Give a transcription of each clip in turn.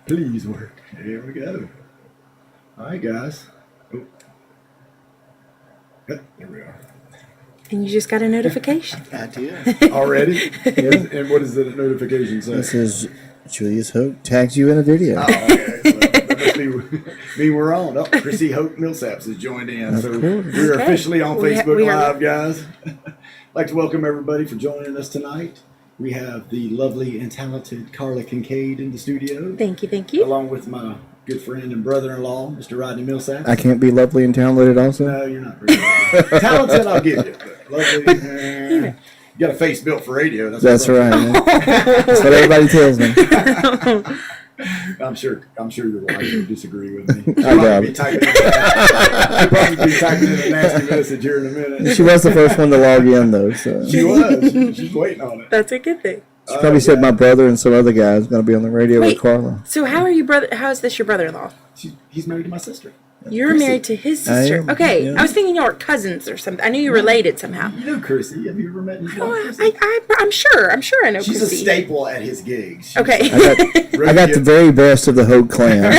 Please work. Here we go. All right, guys. Oh. Yep, there we are. And you just got a notification. I did. Already? Yeah. And what does the notification say? It says Julius Hope tags you in a video. Oh, okay. So that must mean we're on. Oh, Chrissy Hope Milsaps has joined in. So we're officially on Facebook Live, guys. I'd like to welcome everybody for joining us tonight. We have the lovely and talented Karla Kincaid in the studio. Thank you, thank you. Along with my good friend and brother-in-law, Mr. Rodney Milsaps. I can't be lovely and talented also? No, you're not very lovely. Talented, I'll give you. But lovely, you got a face built for radio. That's right. That's what everybody tells me. I'm sure your wife would disagrey with me. I doubt it. She'll probably be typing in a nasty message here in a minute. She was the first one to log in, though. So. She was. She's waiting on it. That's a good thing. She probably said my brother and some other guys going to be on the radio with Karla. So how are you brother? How is this your brother-in-law? He's married to my sister. You're Chrissy. married to his sister. Okay, yeah. I was thinking y'all were cousins or something. I knew you were related somehow. You know Chrissy. Have you ever met his wife, Chrissy? I'm sure I know She's Chrissy. a staple at his gigs. Okay. I got the very best of the Hope clan. Now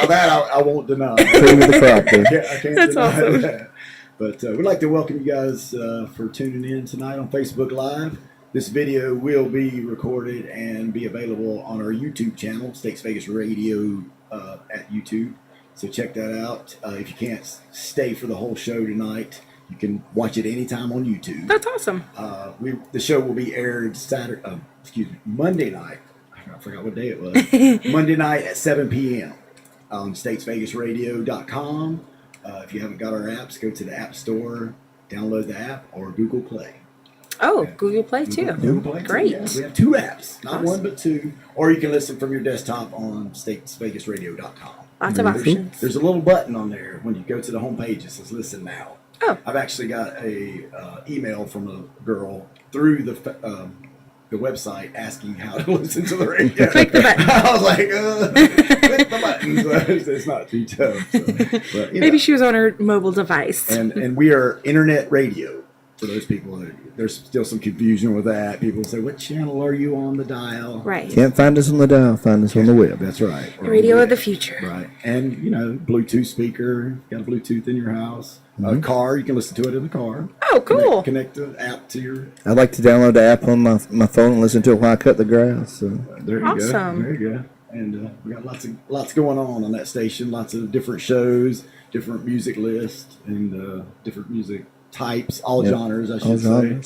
that I won't deny. Cream of the crop, dude. I can't That's deny awesome. that. But we'd like to welcome you guys for tuning in tonight on Facebook Live. This video will be recorded and be available on our YouTube channel, Statesvegas Radio at YouTube. So check that out. If you can't stay for the whole show tonight, you can watch it anytime on YouTube. That's awesome. The show will be aired Monday night. I forgot what day it was. Monday night at 7 p.m. on StatesvegasRadio.com. If you haven't got our apps, go to the App Store, download the app, or Google Play. Oh, Google Play too. Google Play Great. too, yeah. We have two apps, not one but two. Or you can listen from your desktop on StatesvegasRadio.com. Lots of options. There's a little button on there when you go to the homepage that says "Listen Now." Oh. I've actually got a email from a girl through the website asking how to listen to the radio. Click the button. I was like, click the button. So it's not too tough. So, but, Maybe she was on her mobile device. And we are internet radio. For those people, there's still some confusion with that. People say, what channel are you on the dial? Right. Can't find us on the dial, find us on the web. That's right. The radio of the future. Right. And, Bluetooth speaker, got a Bluetooth in your house. A car, you can listen to it in the car. Oh, cool. Connect the app to your... I like to download the app on my phone and listen to it while I cut the grass. So. There you Awesome. go. There you go. And we got lots going on that station. Lots of different shows, different music lists, and different music types, all genres, I should say.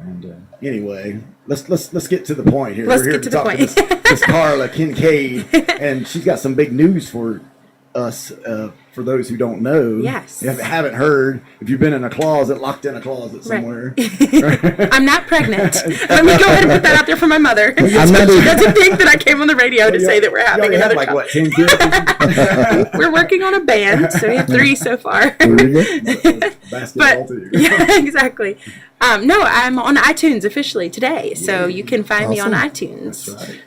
And anyway, let's get to the point here. Let's We're here get to to the talk point. to Miss Karla Kincaid, and she's got some big news for us. For those who don't know, Yes. if you haven't heard, if you've been in a closet, locked in a closet somewhere, I'm not pregnant. Let me go ahead and put that out there for my mother. She I'm not either. doesn't think that I came on the radio to say that we're having you another have child. 10 kids? We're working on a band, so we have 3 so far. Basketball too. Yeah, exactly. No, I'm on iTunes officially today, so you can find me on iTunes. That's right.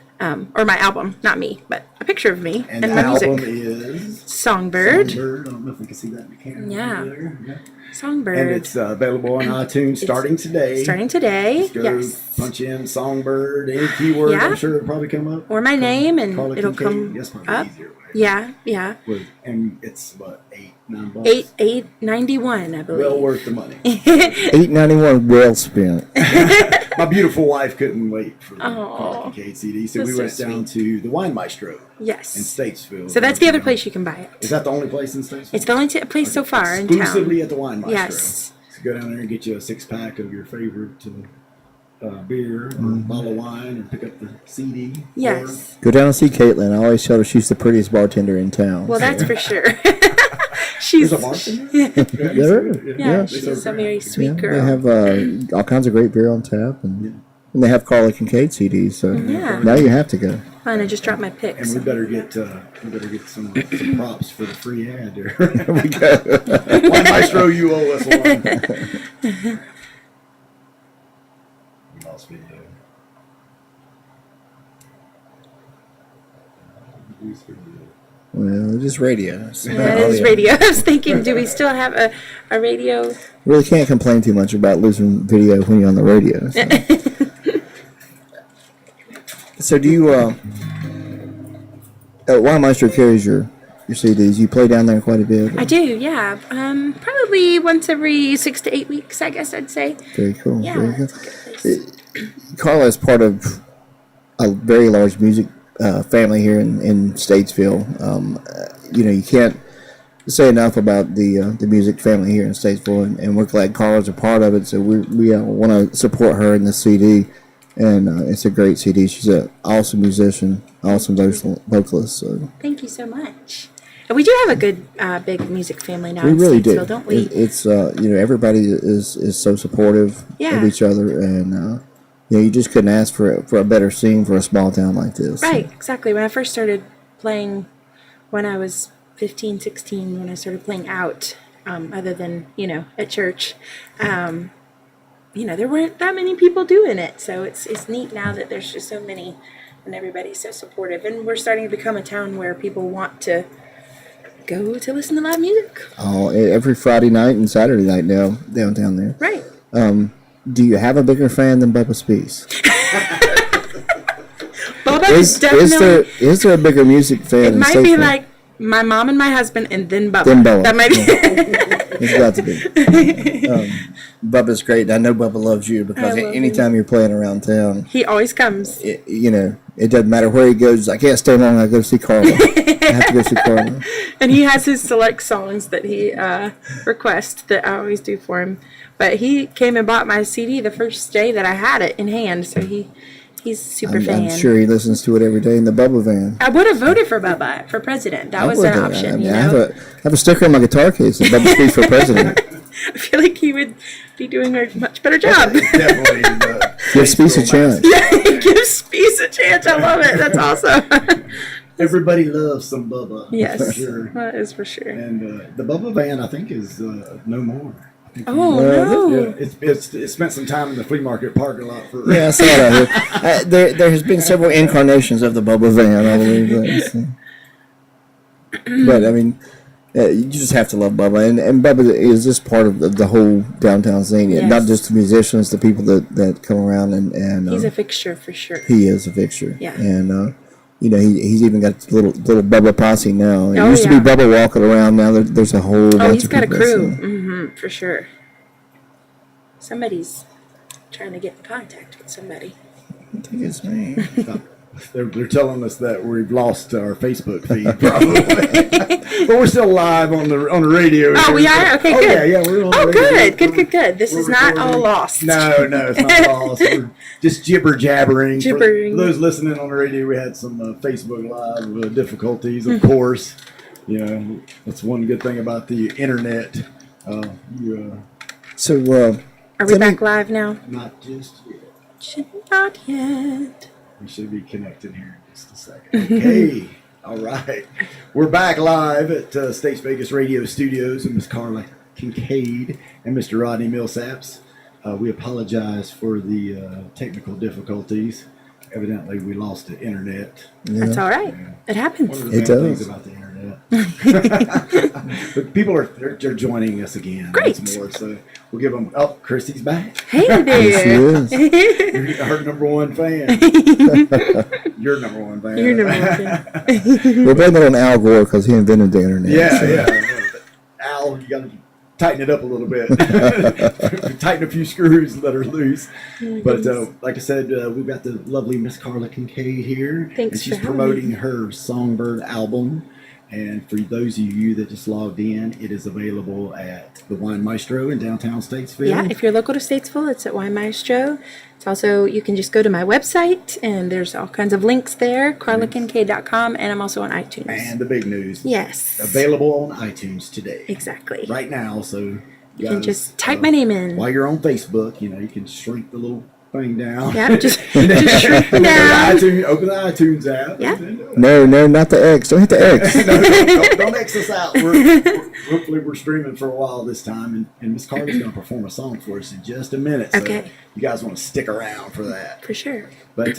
Or my album, not me, but a picture of me And and the my music. album is Songbird. Songbird. I don't know if we can see that in the camera. Yeah. There. Yeah. Songbird. And it's available on iTunes starting today. Starting today, Just go yes. punch in Songbird, any keyword, Yeah. I'm sure it'll probably come up. Or my name, and Karla it'll Kincaid. come That's probably up. easier way. Yeah. And it's what, $8-9? $8.91, I believe. Well worth the money. $8.91 well spent. My beautiful wife couldn't wait for the Aw. Karla Kincaid CD, so That's we so went down to the Wine Maestro in Yes. Statesville. So that's the other place you can buy it. Is that the only place in Statesville? It's the only place so far in town. Exclusively at the Wine Maestro. Yes. So go down there and get you a 6-pack of your favorite beer or bottle of wine, and pick up the CD. Yes. Go down and see Caitlin. I always tell her she's the prettiest bartender in town. Well, that's for sure. She's There's a bartender? yeah, They she's serve a great. very sweet They girl. have all kinds of great beer on tap, and they have Karla Kincaid CDs. So Yeah. now you have to go. Fine, I just dropped my And picks. we better get some props for the free ad there. There we go. Wine Maestro, you owe us one. We lost video. Well, just radio. So Yeah, it is radio. I was thinking, do we still have a radio? Really can't complain too much about losing video when you're on the radio. So, so do you Why Maestro carries your CDs? You play down there quite a bit. I do, yeah. Probably once every 6 to 8 weeks, I guess I'd say. Very cool. Yeah, Very cool. it's a good place. Karla is part of a very large music family here in Statesville. You can't say enough about the music family here in Statesville, and we're glad Karla's a part of it. So we want to support her in the CD, and it's a great CD. She's an awesome musician, awesome vocalist. So Thank you so much. And we do have a good big music family now we in really Statesville, do. don't we? It's everybody is so supportive Yeah. of each other, and you just couldn't ask for a better scene for a small town like this. Right, exactly. When I first started playing, when I was 15, 16, when I started playing out, other than, at church, there weren't that many people doing it. So it's neat now that there's just so many and everybody's so supportive. And we're starting to become a town where people want to go to listen to live music. Oh, every Friday night and Saturday night now downtown there. Right. Do you have a bigger fan than Bubba Spees? Bubba is definitely... Is there a bigger music fan? It might be like my mom and my husband, and then Bubba. Then Bubba. That might be. It's got to be. Bubba's great. I know Bubba loves you because anytime you're playing around town, he always comes. It doesn't matter where he goes. I can't stay long. I go see Karla. I have to go see Karla. And he has his select songs that he requests that I always do for him. But he came and bought my CD the first day that I had it in hand, so he's super fan. I'm sure he listens to it every day in the Bubba van. I would have voted for Bubba for president. That was an option. I have a sticker in my guitar case that Bubba Spees for president. I feel like he would be doing a much better job. Definitely. Give Spees a chance. Yeah, give Spees a chance. I love it. That's awesome. Everybody loves some Bubba. Yes, For sure. that is for sure. And the Bubba van, I think, is no more. Oh, no. Yeah, it spent some time in the flea market parking lot for. Yeah, I saw that. There has been several incarnations of the Bubba van, I believe. So. But I mean, you just have to love Bubba, and Bubba is just part of the whole downtown scene. Yes. Not just the musicians, the people that come around, and He's a fixture for sure. he is a fixture. Yeah. And he's even got a little Bubba posse now. It Oh, used to yeah. be Bubba walking around. Now there's a whole. Oh, bunch he's of got a people, crew. so. For sure. Somebody's trying to get in contact with somebody. I think it's me. They're telling us that we've lost our Facebook feed, probably. But we're still live on the radio. Oh, we are? Okay, good. Yeah, we're on the Oh, radio. good. This is not all lost. No, it's not lost. We're just jibber-jabbering. Gibbering. For those listening on the radio, we had some Facebook Live difficulties, of course. That's one good thing about the internet. So, Are we back live now? not just yet. Not yet. We should be connected here in just a second. Okay. All right. We're back live at Statesvegas Radio Studios with Miss Karla Kincaid and Mr. Rodney Milsaps. We apologize for the technical difficulties. Evidently, we lost the internet. yeah. That's all right. It happens. One of the It bad things does. about the internet. But people they're joining us again. Great. Once more, so we'll give them. Oh, Christy's back. Hey Yes, there. she is. You're her number one fan. Your number one fan. You're number one. We're blaming it on Al Gore because he invented the internet. so. Yeah. Al, you got to tighten it up a little bit. Tighten a few screws that are loose. But like I said, we've got the lovely Miss Karla Kincaid here. Thanks and she's for having promoting me. her SONGBIRD album. And for those of you that just logged in, it is available at the Wine Maestro in downtown Statesville. Yeah, if you're local to Statesville, it's at Wine Maestro. It's also, you can just go to my website, and there's all kinds of links there, karlakincaid.com, and I'm also on iTunes. And the big news. Yes. Available on iTunes today. Exactly. Right now, so You can just type my name in. While you're on Facebook, you can shrink the little thing down. Yeah, just shrink it down. Open the iTunes app. Yeah. No, not the X. Don't hit the X. Don't X us out. Hopefully we're streaming for a while this time, and Miss Karla's going to perform a song for us in just a minute. So Okay. you guys want to stick around for that. For sure. But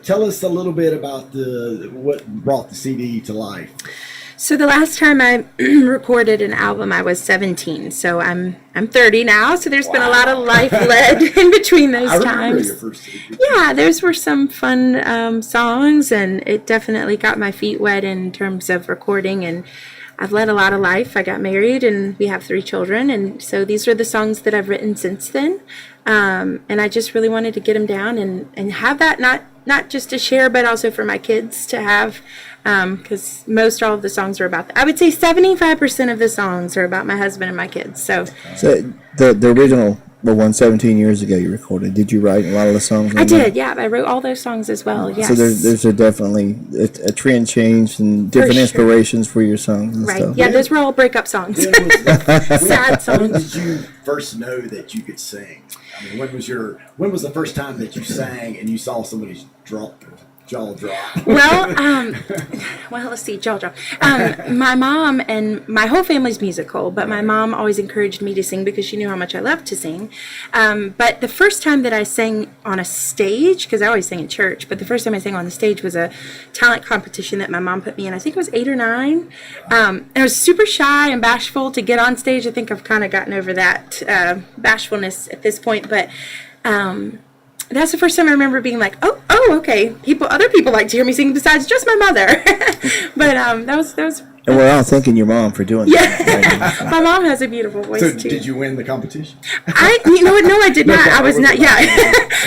tell us a little bit about what brought the CD to life. So the last time I recorded an album, I was 17. So I'm 30 now. So there's been a lot of life led in between those I remember times. your first CD. Yeah, those were some fun songs, and it definitely got my feet wet in terms of recording. And I've led a lot of life. I got married, and we have 3 children, and so these are the songs that I've written since then. And I just really wanted to get them down and have that not just to share, but also for my kids to have, because most all of the songs are about that. I would say 75% of the songs are about my husband and my kids. So the original, the one 17 years ago you recorded, did you write a lot of the songs? I did, yeah. I wrote all those songs as well, yes. So there's definitely a trend change and different inspirations for your songs and right. stuff. Yeah, those were all breakup songs. Sad songs. When did you first know that you could sing? I mean, when was the first time that you sang and you saw somebody's jaw drop? Well, let's see, jaw drop. My mom and my whole family's musical, but my mom always encouraged me to sing because she knew how much I loved to sing. But the first time that I sang on a stage, because I always sang in church, but the first time I sang on the stage was a talent competition that my mom put me in. I think it was 8 or 9. And I was super shy and bashful to get on stage. I think I've kind of gotten over that bashfulness at this point, but that's the first time I remember being like, oh, okay. Other people like to hear me sing besides just my mother. But that was. And we're all thanking your mom for doing that. Yeah, my mom has a beautiful voice So too. did you win the competition? No, I did not. I was not. Yeah,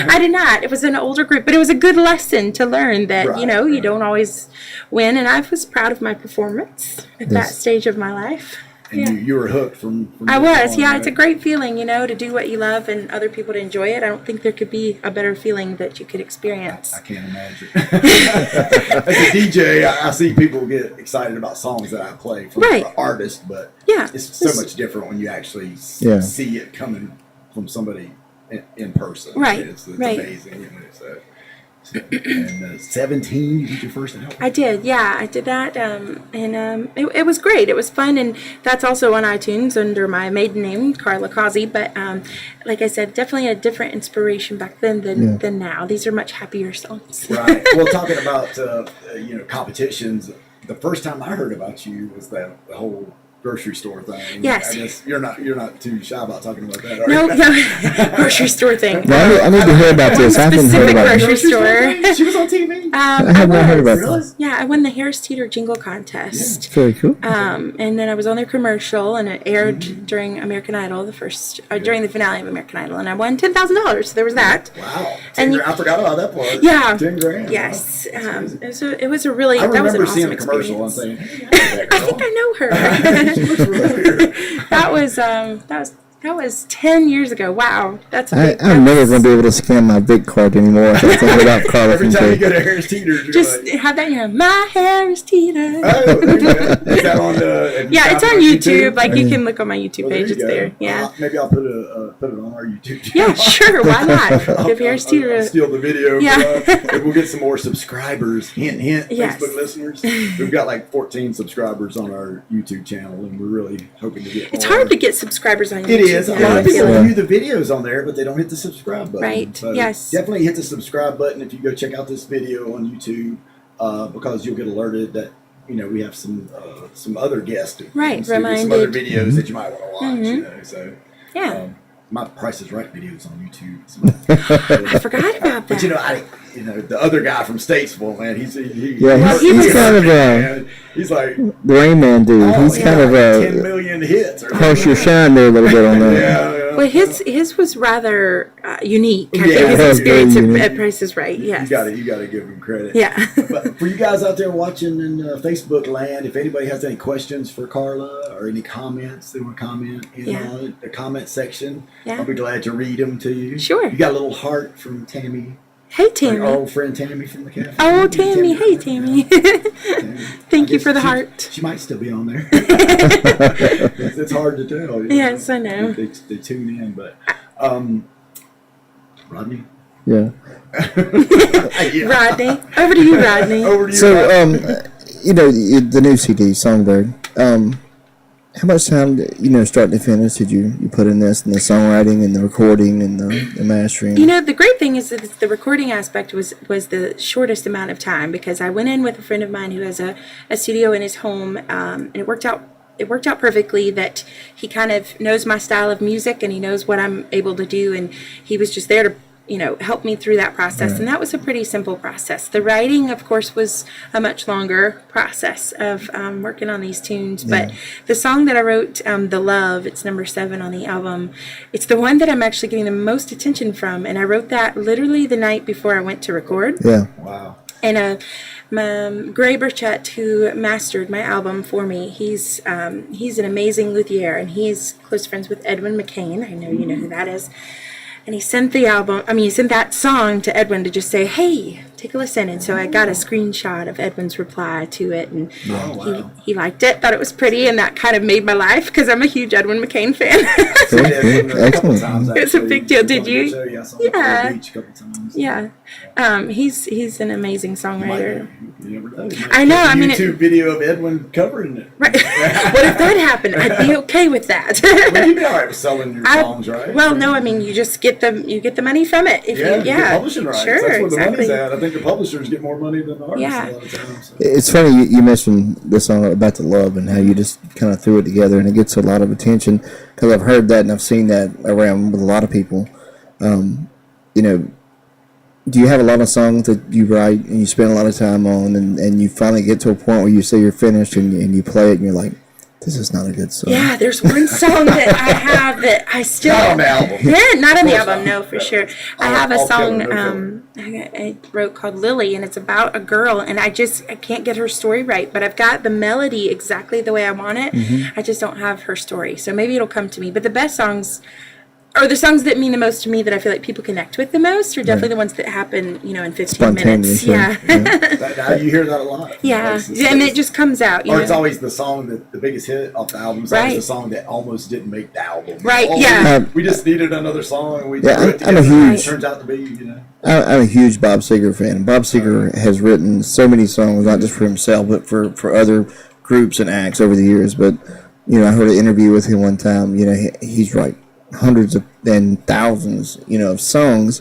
I did not. It was an older group, but it was a good lesson to learn that you don't always win. And I was proud of my performance at that stage of my life. And you were hooked from I was, on, yeah. right? It's a great feeling, to do what you love and other people to enjoy it. I don't think there could be a better feeling that you could experience. I can't imagine. As a DJ, I see people get excited about songs that I play from artists, but it's so much different when you actually see it coming from somebody in person. Right, It's amazing. And 17, you did your first album? I did, yeah. I did that, and it was great. It was fun, and that's also on iTunes under my maiden name, Karla Kincaid. But like I said, definitely a different inspiration back then than now. These are much happier songs. Right. Well, talking about competitions, the first time I heard about you was the whole grocery store thing. Yes. I guess you're not too shy about talking about that, are No, you? grocery store thing. No, I need to hear about this. I haven't heard Specific about grocery it. store. She was on TV. I have not heard about Really? this. Yeah, I won the Harris Teeter Jingle Contest. Very cool. And then I was on their commercial, and it aired during American Idol, during the finale of American Idol, and I won $10,000. So there was that. Wow. And I forgot about that part. Yeah. 10 grand. Yes. Wow. It was a really I that was an remember awesome seeing a commercial and experience. saying, hey, I think I know her. she looks familiar. that was 10 years ago. Wow, that's a big. I'm never going to be able to scan my Vic card anymore without Karla Every time you Kincaid. go to Harris Teeter, you're Just like, have that in your my hair is Teeter. oh, there you go. Is that on the? Yeah, it's on YouTube. Like you can look on my YouTube Well, page. you It's go. there. Yeah. Maybe I'll put it on our YouTube channel. Yeah, sure. Why not? Give Harris I'll Teeter. steal the video. Yeah. But, we'll get some more subscribers. Hint, hint. Yes. Facebook listeners. We've got like 14 subscribers on our YouTube channel, and we're really hoping to get. It's more. hard to get subscribers on YouTube. It is. A lot of I feel people like. view the videos on there, but they don't hit the subscribe button. Right. So Yes. definitely hit the subscribe button if you go check out this video on YouTube, because you'll get alerted that we have some other guests. Right, Some other reminded. videos that you might want to watch. So Yeah. my Price is Right videos on YouTube. I forgot about that. But the other guy from Statesville, man, he's he's kind of man. He's like the Rain Man dude. He's kind of 10 million hits. harsh your shine there a little bit on that. Yeah. Well, his was rather unique. I Yeah. think It his was very experience unique. at Price is Right. Yes. You gotta give him credit. Yeah. But for you guys out there watching in Facebook land, if anybody has any questions for Karla or any comments they want to comment on it, the comment section, I'll be glad to read them to you. Sure. You got a little heart from Tammy. Hey, Tammy. Our old friend Tammy from the cafe. Oh, Tammy. Hey, Tammy. Thank you for the heart. She might still be on there. It's hard to tell. Yes, I know. They tune in, but Rodney. Yeah. Yeah. Rodney. Over to you, Rodney. Over to you. So, Rodney. the new CD, Songbird. How much time, start to finish, did you put in this, and the songwriting and the recording and the mastering? The great thing is that the recording aspect was the shortest amount of time, because I went in with a friend of mine who has a studio in his home, and it worked out perfectly that he kind of knows my style of music and he knows what I'm able to do, and he was just there to help me through that process. Right. And that was a pretty simple process. The writing, of course, was a much longer process of working on these tunes. Yeah. But the song that I wrote, The Love, it's number 7 on the album. It's the one that I'm actually getting the most attention from. And I wrote that literally the night before I went to record. Yeah. Wow. And Gray Burchett, who mastered my album for me, he's an amazing luthier, and he's close friends with Edwin McCain. I know you know who that is. And he sent that song to Edwin to just say, hey, take a listen. And so I got a screenshot of Edwin's reply to it, and he liked it, thought it was pretty, and that kind of made my life, because I'm a huge Edwin McCain fan. Excellent. It's a big deal. Did you? Yeah. Yeah. He's an amazing songwriter. You never know. I know. I mean, YouTube video of Edwin covering it. Right. What if that happened? I'd be okay with that. Well, you'd be all right with selling your songs, right? Well, no. I mean, you just get the money from it. If you get publishing rights. Sure, that's where the exactly. money's at. I think the publishers get more money than the artists a lot of times. So. It's funny you mentioned the song about the love and how you just kind of threw it together, and it gets a lot of attention, because I've heard that and I've seen that around with a lot of people. Do you have a lot of songs that you write and you spend a lot of time on, and you finally get to a point where you say you're finished and you play it and you're like, this is not a good song? Yeah, there's one song that I have that I still... Not on the album. Yeah, not on the album, no, for sure. I have a song I wrote called Lily, and it's about a girl, and I can't get her story right, but I've got the melody exactly the way I want it. Mm-hmm. I just don't have her story, so maybe it'll come to me. But the best songs... or the songs that mean the most to me, that I feel like people connect with the most, are definitely the ones that happen, in 15 minutes. Yeah. You hear that a lot. Yeah. And it just comes out. Or it's always the song the biggest hit off the album. It's always the song that almost didn't make the album. Right, yeah. We just needed another song, and we threw it together. It turns out to be, I'm a huge Bob Seger fan. Bob Seger has written so many songs, not just for himself, but for other groups and acts over the years. But, I heard an interview with him one time. He's right. Hundreds and thousands, of songs,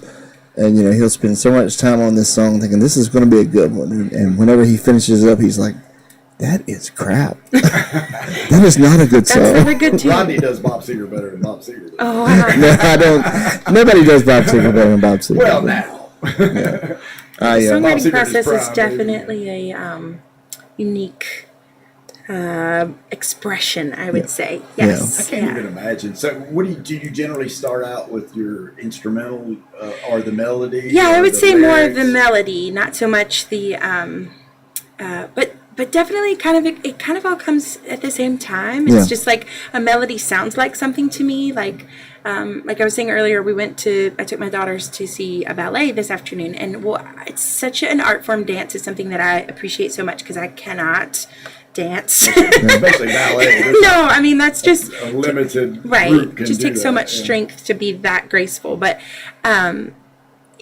and he'll spend so much time on this song thinking this is going to be a good one, and whenever he finishes it up, he's like, that is crap. That is not a good song. That's not a good tune. Rodney does Bob Seger better than Bob Seger does. Oh, wow. No, I don't. Nobody does Bob Seger better than Bob Seger. Well, now. The songwriting process is definitely a unique expression, I would say. Yes. I can't even imagine. So, what do you generally start out with your instrumental or the melody? Yeah, I would say more of the melody, not so much the but definitely it kind of all comes at the same time. It's just like a melody sounds like something to me, like I was saying earlier, I took my daughters to see a ballet this afternoon, and it's such an art form. Dance is something that I appreciate so much, because I cannot dance. Especially ballet. No, I mean, that's just a limited right. It just takes so much strength to be that graceful. But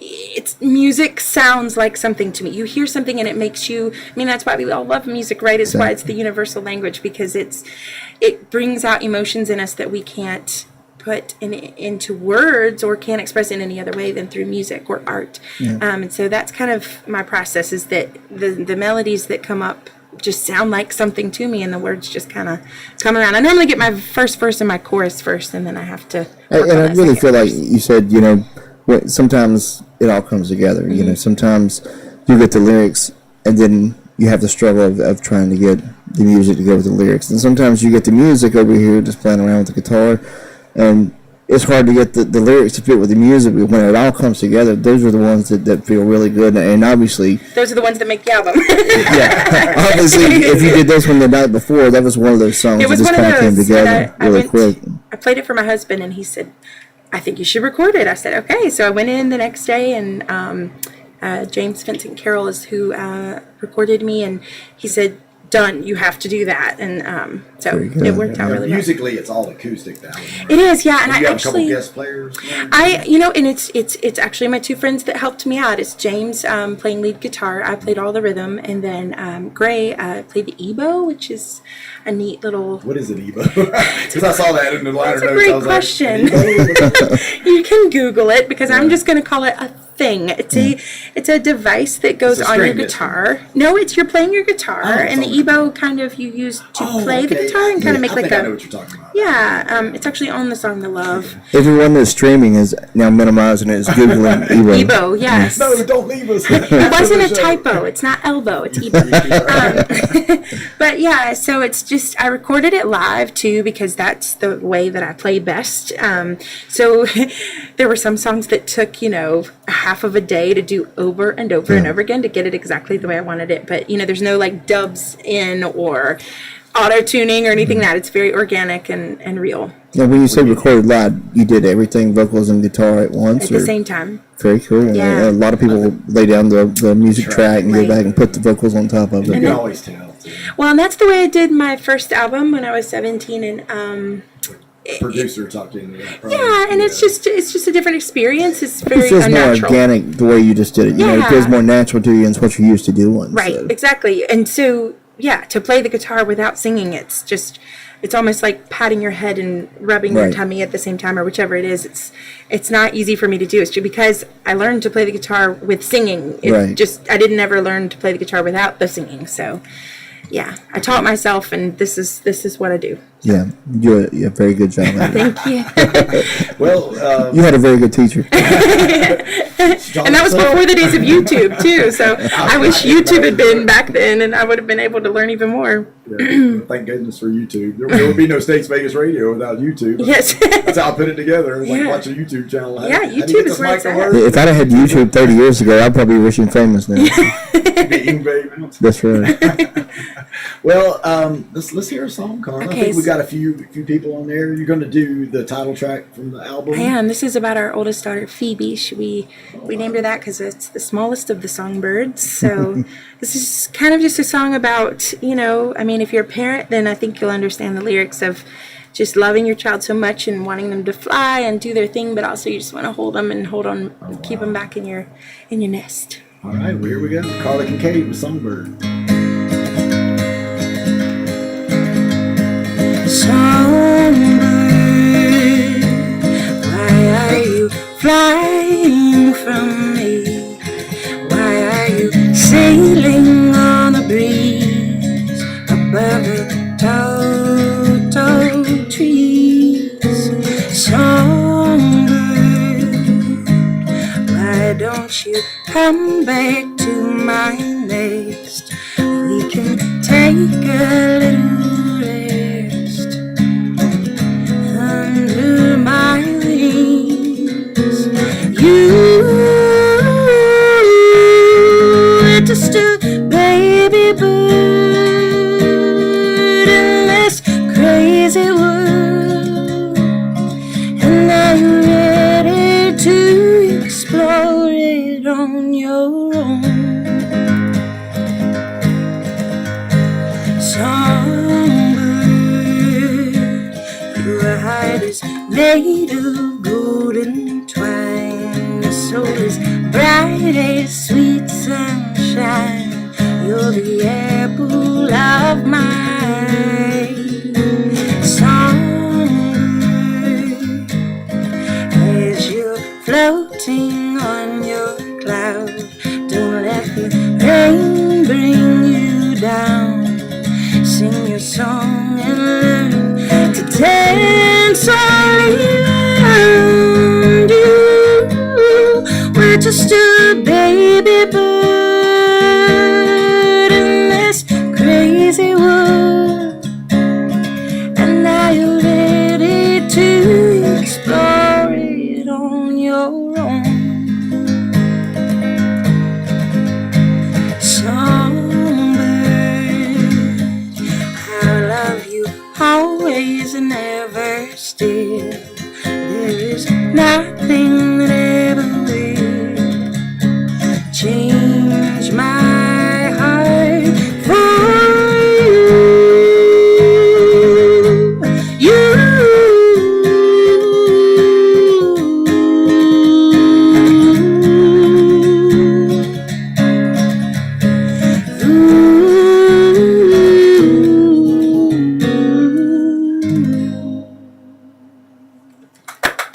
it's music sounds like something to me. You hear something and it makes you. I mean, that's why we all love music, right? It's why it's the universal language, because it brings out emotions in us that we can't put into words or can't express in any other way than through music or art. Yeah. And so that's kind of my process, is that the melodies that come up just sound like something to me, and the words just kind of come around. I normally get my first verse and my chorus first, and then I have to. And I really feel like you said, sometimes it all comes together. Mm-hmm. Sometimes you get the lyrics, and then you have the struggle of trying to get the music to go with the lyrics. And sometimes you get the music over here just playing around with the guitar, and it's hard to get the lyrics to fit with the music, but when it all comes together, those are the ones that feel really good. And obviously, those are the ones that make the album. Yeah, obviously, if you did this one the night before, that was one of those songs that just kind of came together really quick. I played it for my husband, and he said, I think you should record it. I said, okay. So I went in the next day, and James Vincent Carroll is who recorded me, and he said, done, you have to do that. And so it worked out really well. Musically, it's all acoustic now. It is, yeah. And you I have actually, a couple guest players. And it's actually my two friends that helped me out. It's James playing lead guitar. I played all the rhythm, and then Gray played the ebo, which is neat little. What is an Evo? Because I saw that in the liner That's a notes. great I was question. like, an Evo? You can Google it because I'm just going to call it a thing. It's a device that goes It's a on your string guitar. No, you're playing your guitar, and the it's Evo kind of you use to play the okay. guitar and kind of make I like think I know a. what you're talking about. Yeah, it's actually on the song "The Love." Everyone that's streaming is now minimizing it, is Googling Evo. Evo, yes. No, don't leave us. It wasn't a typo. It's not elbow. It's Evo. But yeah, so it's just I recorded it live too because that's the way that I play best. So there were some songs that took half of a day to do over and over and over again to get it exactly the way I wanted it. But there's no like dubs in or auto tuning or anything that. It's very organic and real. Now, when you say recorded live, you did everything, vocals and guitar at once? At the same time. Very cool. Yeah. A lot of people lay down the music track and Right. go back and put the vocals on top of You it. can always tell. Too. Well, and that's the way I did my first album when I was 17, and Producer talked into that. Probably. yeah, and it's just a different experience. It's It very feels more unnatural. organic the way you just did it. You know, it Yeah. feels more natural to you and it's what you're used to doing. Right, so. exactly. And so, yeah, to play the guitar without singing, it's almost like patting your head and rubbing your Right. tummy at the same time or whichever it is. It's not easy for me to do. It's just because I learned to play the guitar with singing. I didn't ever learn to play the guitar without the singing. So, yeah, I taught myself, and this is what I do. Yeah, you did a very good job at it. Thank you. Well, You had a very good teacher. And that was before the days of YouTube too. So I wish YouTube had been back then, and I would have been able to learn even more. Yeah, thank goodness for YouTube. There would be no States Vegas Radio without YouTube. Yes. That's how I put it together. It was like Yeah. watching a YouTube channel. Yeah, How do you YouTube get is this where it's mic to at. work? If I'd have had YouTube 30 years ago, I'd probably be wishing famous now. Being baby. That's right. Well, let's hear a song, Karla. Okay, I think we got a few people on there. You're going to do the title track from the album. I am. This is about our oldest daughter, Phoebe. We named her that because it's the smallest of the songbirds. So this is kind of just a song about, if you're a parent, then I think you'll understand the lyrics of just loving your child so much and wanting them to fly and do their thing, but also you just want to hold them and keep them back in your nest. All right, well, here we go. Karla Kincaid with Songbird. Songbird, why are you flying from me? Why are you sailing on the breeze above the tall trees? Songbird, why don't you come back to my nest? We can take a little under my wings. You are just a baby bird in this crazy world, and I'm ready to explore it on your own. Your hide is made of golden twine. Your soul is bright as sweet sunshine. You're the apple of my songbird. As you're floating on your cloud, don't let the rain bring you down. Sing your song and learn to dance all around you. We're just a baby bird in this crazy world, and now you're ready to explore it on your own. Always and never still. There is nothing that ever will change my heart for you.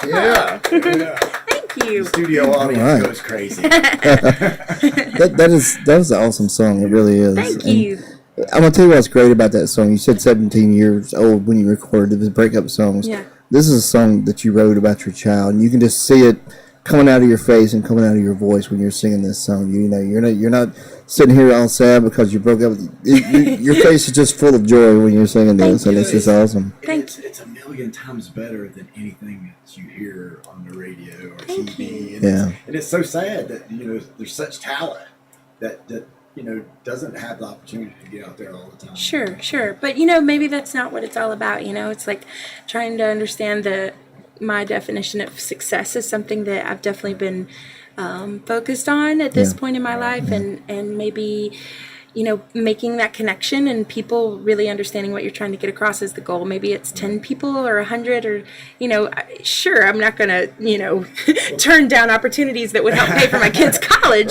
Yeah. Thank you. Studio audience goes crazy. That is an awesome song. It really is. Thank you. I'm gonna tell you what's great about that song. You said 17 years old when you recorded the breakup songs. Yeah. This is a song that you wrote about your child, and you can just see it coming out of your face and coming out of your voice when you're singing this song. You know, you're not sitting here all sad because you broke up. Your face is just full of joy when you're singing this, and it's just awesome. It's a million times better than anything that you hear on the radio or TV. And it's so sad that there's such talent that doesn't have the opportunity to get out there all the time. Sure. But maybe that's not what it's all about. It's like trying to understand my definition of success is something that I've definitely been focused on at this point in my life, and maybe making that connection and people really understanding what you're trying to get across as the goal. Maybe it's 10 people or 100 or sure, I'm not gonna turn down opportunities that would help pay for my kids' college,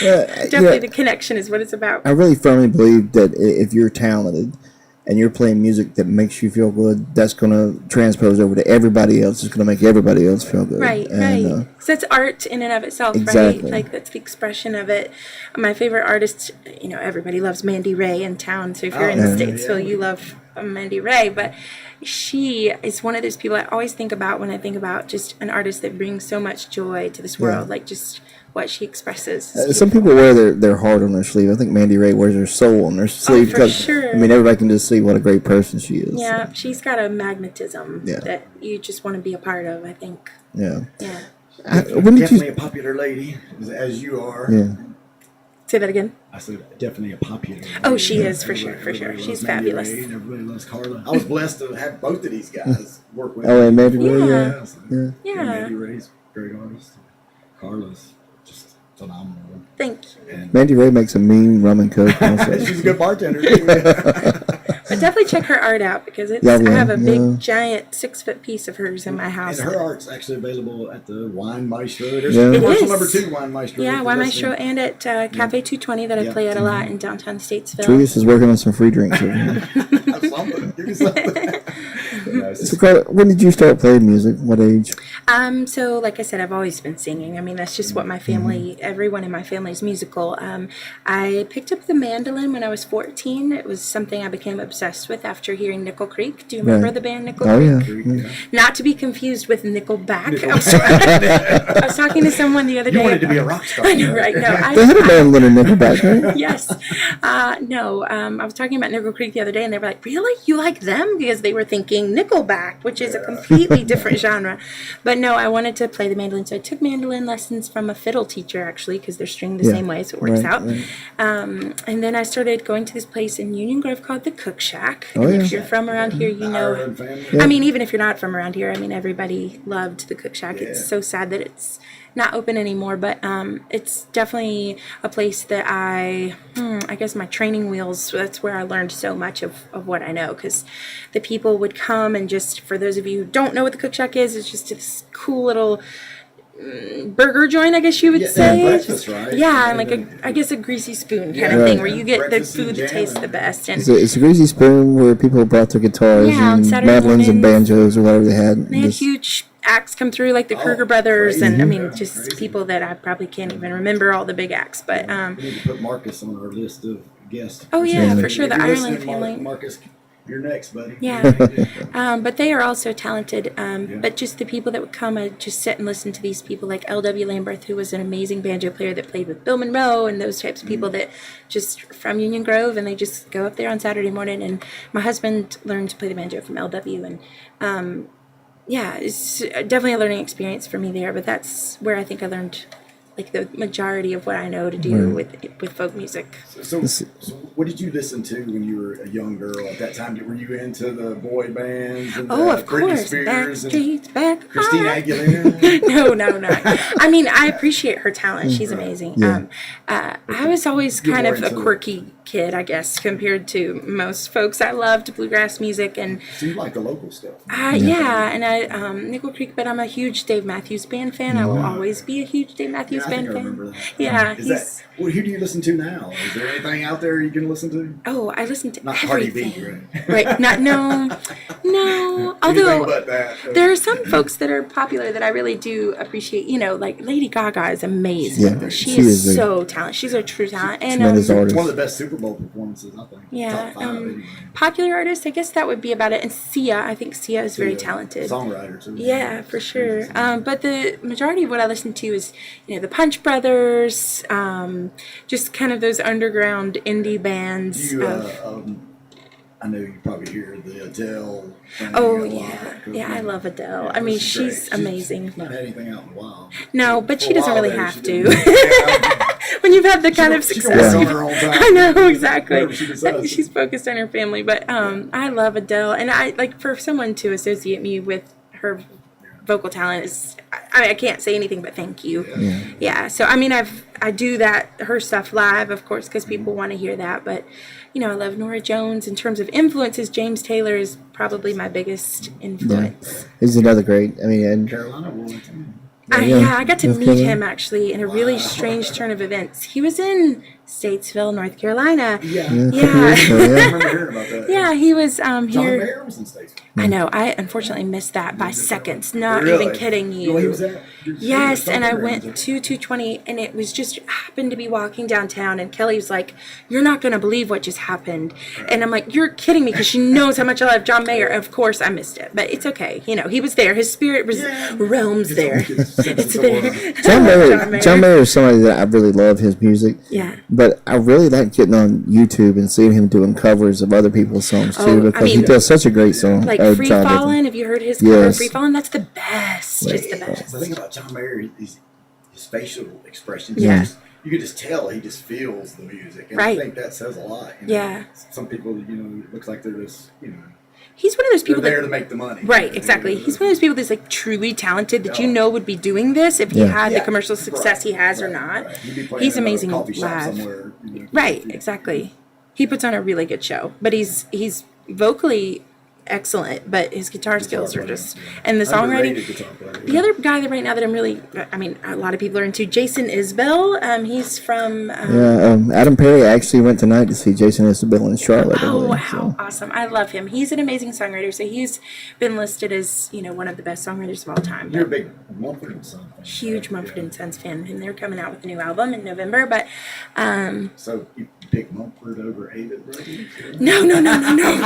definitely the connection is what it's about. I really firmly believe that if you're talented and you're playing music that makes you feel good, that's going to transpose over to everybody else. It's going to make everybody else feel good. Right. Because that's art in and of itself, exactly. right? Like, that's the expression of it. My favorite artist, everybody loves Mandy Ray in town. So if you're in Statesville, you love Mandy Ray. But she is one of those people I always think about when I think about just an artist that brings so much joy to this world. Like, just what she expresses. Some people wear their heart on their sleeve. I think Mandy Ray wears her soul on her sleeve because sure. Everybody can just see what a great person she is. Yeah, so. She's got a magnetism that you just want to be a part of, I think. Yeah. Definitely a popular lady, as you are. Yeah. Say that again. I said definitely a popular lady. Oh, she is for sure. She's fabulous. Ray and everybody loves Karla. I was blessed to have both of these guys work with. Oh, and Mandy Ray. Yeah. Mandy Ray's a great artist. Karla's just phenomenal. Thank you. And Mandy Ray makes a mean rum and coke. she's a good bartender too. But definitely check her art out because I have a big, giant 6-foot piece of hers in my house. And her art's actually available at the Wine Maestro. There's It commercial is. number 2 Wine Maestro. Yeah, Wine Maestro and at Cafe 220 that I play at a lot in downtown Statesville. Julius is working on some free drinks over here. Give me something. So, Karla, when did you start playing music? What age? So like I said, I've always been singing. I mean, that's just what my family, everyone in my family is musical. I picked up the mandolin when I was 14. It was something I became obsessed with after hearing Nickel Creek. Do you remember the band Nickel Creek? Yeah. Not to be confused with Nickelback. I was talking to someone the other day. You wanted to be a rock star. I know, right? No, They had a mandolin in Nickelback, right? Yes. No, I was talking about Nickel Creek the other day, and they were like, really? You like them? Because they were thinking Nickelback, which is a completely different genre. But no, I wanted to play the mandolin, so I took mandolin lessons from a fiddle teacher, actually, because they're stringed the same way, so it works out. Right. And then I started going to this place in Union Grove called the Cook Shack. And if you're from around here, you know. I mean, even if you're not from around here, I mean, everybody loved the Cook Shack. It's so sad that it's not open anymore, but it's definitely a place that I guess my training wheels, that's where I learned so much of what I know, because the people would come and just, for those of you who don't know what the Cook Shack is, it's just this cool little burger joint, I guess you would say. Breakfast, right? Yeah, and like I guess a greasy spoon kind of thing, where you get the food that tastes the best. And it's a greasy spoon where people brought their guitars and mandolins and banjos or whatever they had. They had huge acts come through, like the Kruger Brothers, and I mean, just people that I probably can't even remember all the big acts. But we need to put Marcus on our list of guests. Oh yeah, for sure, the Ireland family. Marcus, you're next, buddy. Yeah, but they are also talented. But just the people that would come, I'd just sit and listen to these people like L.W. Lamberth, who was an amazing banjo player that played with Bill Monroe, and those types of people that just from Union Grove, and they just go up there on Saturday morning. And my husband learned to play the banjo from L.W. and yeah, it's definitely a learning experience for me there, but that's where I think I learned like the majority of what I know to do with folk music. So what did you listen to when you were a young girl at that time? Were you into the boy bands and of Britney course, Spears and Christina Aguilera? No. I mean, I appreciate her talent. She's amazing. I was always kind of a quirky kid, I guess, compared to most folks. I loved bluegrass music, and So you like the local stuff? yeah, and I Nickel Creek, but I'm a huge Dave Matthews Band fan. I will always be a huge Dave Matthews I Band think I fan. remember that. Yeah, Is he's. that, well, who do you listen to now? Is there anything out there you can listen to? Oh, I listen to Not Cardi everything. B, right? Right? Not no. Anything Although but that. there are some folks that are popular that I really do appreciate. You know, like Lady Gaga is amazing. Yeah, she she is is so talented. She's a true talent. And tremendous artist. It's one of the best Super Bowl performances, I think. yeah, Top 5, anyway. popular artists. I guess that would be about it. And Sia, I think Sia is very talented. Songwriter, too. Yeah, for sure. But the majority of what I listen to is, you know, the Punch Brothers, just kind of those underground indie bands. Do you, I know you probably hear the Adele thing Oh, a lot. yeah. 'Cause, Yeah, I love Adele. yeah, I mean, she's great. she's amazing. She's not had anything out in a while. No, but she For a doesn't while really there, have she to. didn't. Yeah, When you've had the kind of she can success. work on her own time. I know, exactly. Whatever she decides. She's focused on her family. But I love Adele. And I like for someone to associate me with her vocal talent is, I mean, I can't say anything but thank you. Yeah. So, I mean, I do her stuff live, of course, because people want to hear that. But, you know, I love Norah Jones. In terms of influences, James Taylor is probably my biggest influence. He's another great. I mean, and Carolina Wilmington. I got to North meet Carolina. him actually in a really strange turn of events. He was in Statesville, North Carolina. Yeah. a couple Yeah. years ago, I yeah. remember hearing about that. Yeah, he was John here. Mayer was in Statesville. I know. I unfortunately missed that by seconds. Not Really? even kidding you. Well, he was at- Yes, and I somewhere, went was to 220, and it was just happened to be walking downtown, and Kelly was like, "You're not going to believe what just happened," and I'm like, "You're kidding me," because she knows how much I love John Mayer. Of course, I missed it, but it's okay. You know, he was there. His spirit was realms there. It's there. John Mayer is somebody that I really love his music. Yeah. But I really like getting on YouTube and seeing him doing covers of other people's songs too, Oh, I because he mean, does such a great song. Like Oh, Free John Nathan. Fallin', have you heard his cover of Yes. Free Fallin'? That's the best. Just the best. The thing about John Mayer, his facial expressions, Yeah. you can just tell he just feels the music. And Right. I think that says a lot. You know? Yeah. Some people, it looks like they're just, He's one of those they're people there that to make the money. right, exactly. He's one of those people that's like truly talented that you know would be doing this if he Yeah. had the Yeah. commercial success he has or not. Right. He'd be playing He's in a amazing coffee shop live. somewhere, Right, exactly. He puts on a really good show, but he's vocally excellent, but his guitar skills are just and the songwriting. Underrated guitar player. The other guy that right now that I'm really, I mean, a lot of people are into, Jason Isbell. He's from. Adam Perry actually went tonight to see Jason Isbell in Charlotte. I Oh believe, wow, so. awesome! I love him. He's an amazing songwriter. So he's been listed as one of the best songwriters of all time. You're a big Mumford and Son fan. Huge right? Mumford Yeah. and Sons fan, and they're coming out with a new album in November. But So you pick Mumford over Avid Brothers? no,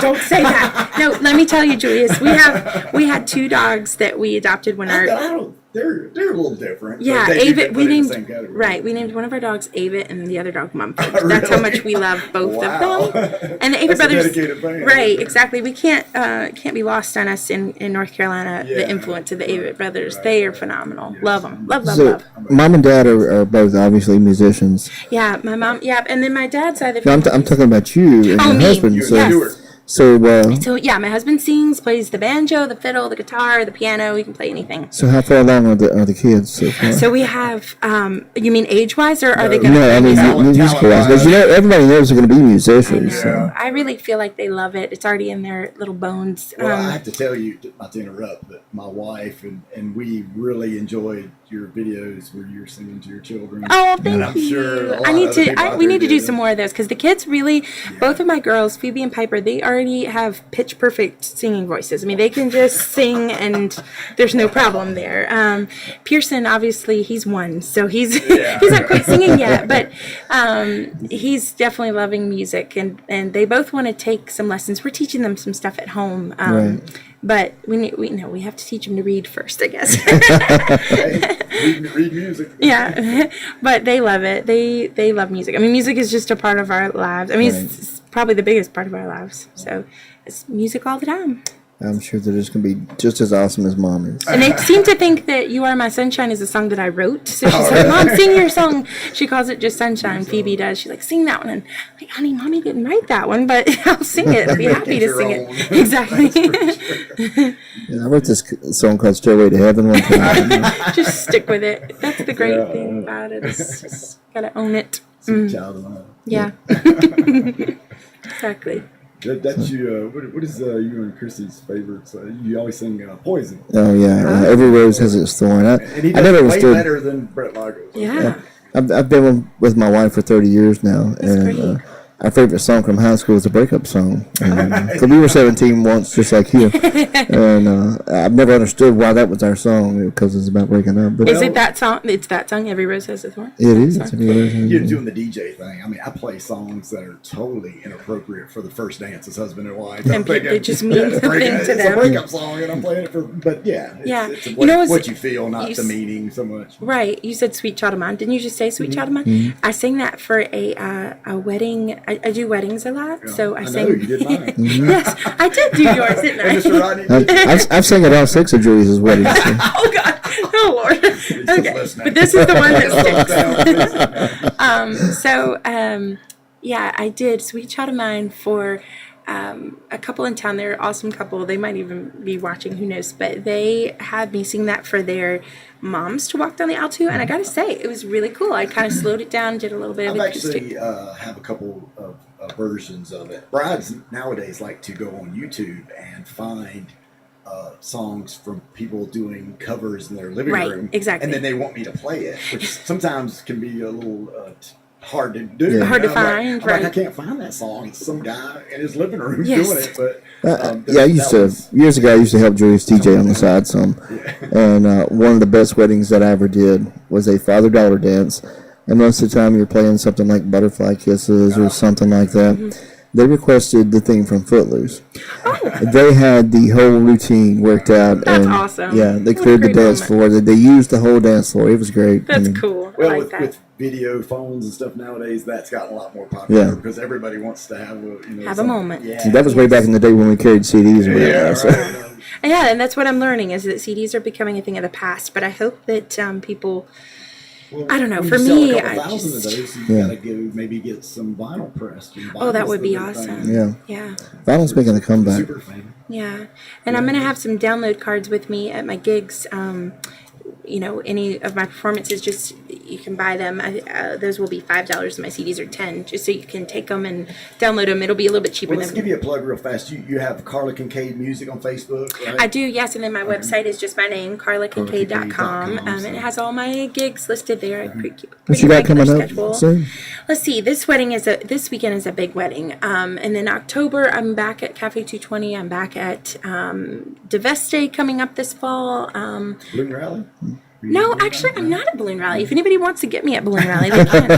don't say that. No, let me tell you, Julius, we had two dogs that we adopted when I our don't. They're a little different. but yeah, they do Avid. get We put in the named same category. right. We named one of our dogs Avid and the other dog Mumford. That's how Really? much we love both Wow. of them. And the Avid That's a brothers, dedicated fan. right? Exactly. We can't be lost on us in North Carolina. Yeah. The influence of the Avid brothers. Right, They are right. phenomenal. Yes. Love them. Love. So, Mom and Dad are both obviously musicians. Yeah, my mom. Yeah, and then my dad's side of the No, family. I'm talking about you and Oh, your me. husband. You So, and Stuart. So yeah, my husband sings, plays the banjo, the fiddle, the guitar, the piano. He can play anything. so how far along are the kids so far? So we have. You mean age-wise, or are they going to? No, I mean Talent- musical-wise, because everybody knows they're going to be musicians. Yeah. So. I really feel like they love it. It's already in their little bones. Well, I have to tell you, not to interrupt, but my wife and we really enjoyed your videos where you're singing to your children. Oh, thank and I'm you. Sure a lot I of need other people to. out We there need to do do. some more of those because the kids really, both of my girls, Phoebe and Piper, they already have pitch perfect singing voices. I mean, they can just sing, and there's no problem there. Pearson, obviously, he's one, so he's he's not quite singing yet, but he's definitely loving music, and they both want to take some lessons. We're teaching them some stuff at home. Right. But we have to teach them to read first, I guess. Hey, read music. Yeah, but they love it. They love music. I mean, music is just a part of our lives. I mean, it's probably the biggest part of our lives. So it's music all the time. I'm sure they're just going to be just as awesome as Mom is. And they seem to think that "You Are My Sunshine" is a song that I wrote. So she's like, "Mom, sing your song." She calls it just "Sunshine." Phoebe does. She's like, "Sing that one." And I'm like, "Honey, Mommy didn't write that one, but I'll sing it. I'll be happy to Your sing own. it." Exactly. Yeah, I wrote this song called "Stairway to Heaven" one time. Just stick with it. That's the great thing about it. It's just gotta own it. Sweet Child of Mine. Yeah. Exactly. That's you. What is you and Chrissy's favorites? You always sing Poison. Oh yeah, every rose has its thorn. And he I does never way understood. better than Brett Largo. Yeah. I've been with my wife for 30 years now, and great. our favorite song from high school is a breakup song. So we were 17 once, just like you, and I've never understood why that was our song, because it's about breaking up. But Is it that song? It's that song, Every Rose Has Its Thorn? it is. Sorry. You're doing the DJ thing. I mean, I play songs that are totally inappropriate for the first dance as husband and wife. And it just means something to It's a them. breakup song, and I'm playing it for. But yeah, Yeah. it's You know, what you feel, not you the s- meaning so much. Right. You said Sweet Child of Mine. Didn't you just say Sweet Child of Mine? Mm-hmm. I sang that for a wedding. I do weddings a lot. So I I sang. know you did mine. Yes, I did do yours, didn't I? And Mr. Rodney, I've sang at all 6 of Julius's weddings. So. Oh God! Oh Lord! Okay, listening. but this is the one that sticks. Yeah, I did Sweet Child of Mine for a couple in town. They're an awesome couple. They might even be watching. Who knows? But they had me sing that for their moms to walk down the aisle to, and I gotta say, it was really cool. I kind of slowed it down, did a little bit of I've acoustic. actually have a couple of versions of it. Brides nowadays like to go on YouTube and find songs from people doing covers in their living Right, room. exactly. And then they want me to play it, which sometimes can be a little hard to do. Yeah. Hard to I'm like- find, I'm right. like, I can't find that song. It's some guy in his living room Yes. doing it. But Yeah, I used to, years ago, I used to help Julius DJ on the side some. And one of the best weddings that I ever did was a father-daughter dance. And most of the time you're playing something like Butterfly Kisses or something like that. Mm-hmm. They requested the theme from Footloose. They had the whole routine worked out. That's and awesome. Yeah, they What a cleared the great dance moment. floor. They used the whole dance floor. It was great. That's cool. I Well, like with, that. with video phones and stuff nowadays, that's gotten a lot more popular Yeah. because everybody wants to have Have a something- moment. Yeah, That was way back in the day when we carried CDs around. yeah, so. right. Yeah, and that's what I'm learning is that CDs are becoming a thing of the past. But I hope that people. Well, I don't know, when for you sell me, a couple I thousand just- of those, you gotta maybe get some vinyl pressed. And Oh, that vinyl's would the be big awesome. thing. Yeah. Yeah. Vinyl's making a comeback. Super fan. Yeah, and I'm gonna have some download cards with me at my gigs. Any of my performances, just you can buy them. Those will be $5, and my CDs are $10, just so you can take them and download them. It'll be a little bit cheaper Well, let's than. give you a plug real fast. You have Karla Kincaid Music on Facebook, right? I do, yes, and then my website is just my name, karlakincaid.com. And it has all my gigs listed there. I keep a What you pretty got coming regular up schedule. soon? Let's see. This weekend is a big wedding. And then October, I'm back at Cafe 220. I'm back at Diveste coming up this fall. Balloon Rally? No, actually, I'm not at Balloon Rally. If anybody wants to get me at Balloon Rally, they can.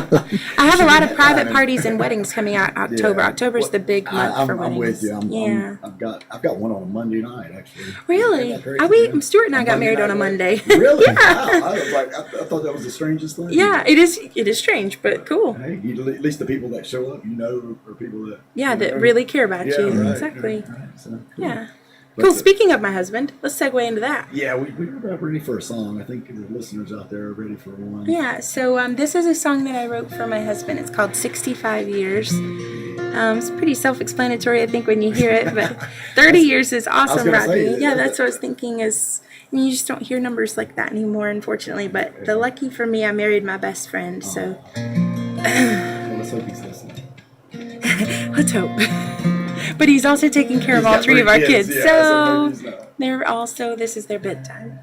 I have a lot of private parties and weddings coming out October. Yeah. October's the big month for I'm weddings. with you. Yeah. I've got one on a Monday night actually. Really? Isn't that crazy? Stuart and I got married on a Monday. Really? Yeah. Wow. I was like, I thought that was the strangest thing. Yeah, it is. It is strange, but cool. Hey, at least the people that show up, are people that. Yeah, that really care about Yeah, you. right, Exactly. right, so, cool. Yeah. But, Cool. Speaking of my husband, let's segue into that. Yeah, we're about ready for a song. I think the listeners out there are ready for one. Yeah, so this is a song that I wrote for my husband. It's called 65 Years. It's pretty self-explanatory, I think, when you hear it, but 30 years is awesome, gonna Rodney. say, Yeah, that's what I was thinking is, you just don't hear numbers like that anymore, unfortunately, but the lucky for me, I married my best friend, so Well, let's hope he's listening. let's hope. But he's also taking care of all got 3 of our 3 kids, kids, yeah, so so maybe he's not. they're also, this is their bedtime.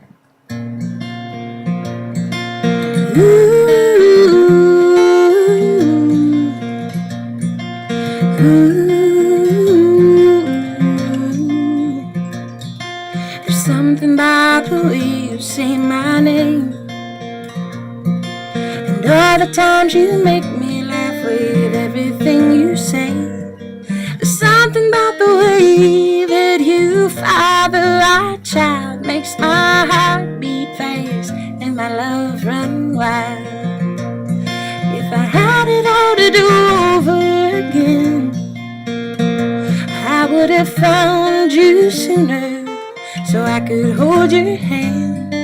There's something about the way you say my name, and all the times you make me laugh with everything you say. There's something about the way that you father our child makes my heart beat fast and my love run wild. If I had it all to do over again, I would have found you sooner, so I could hold your hand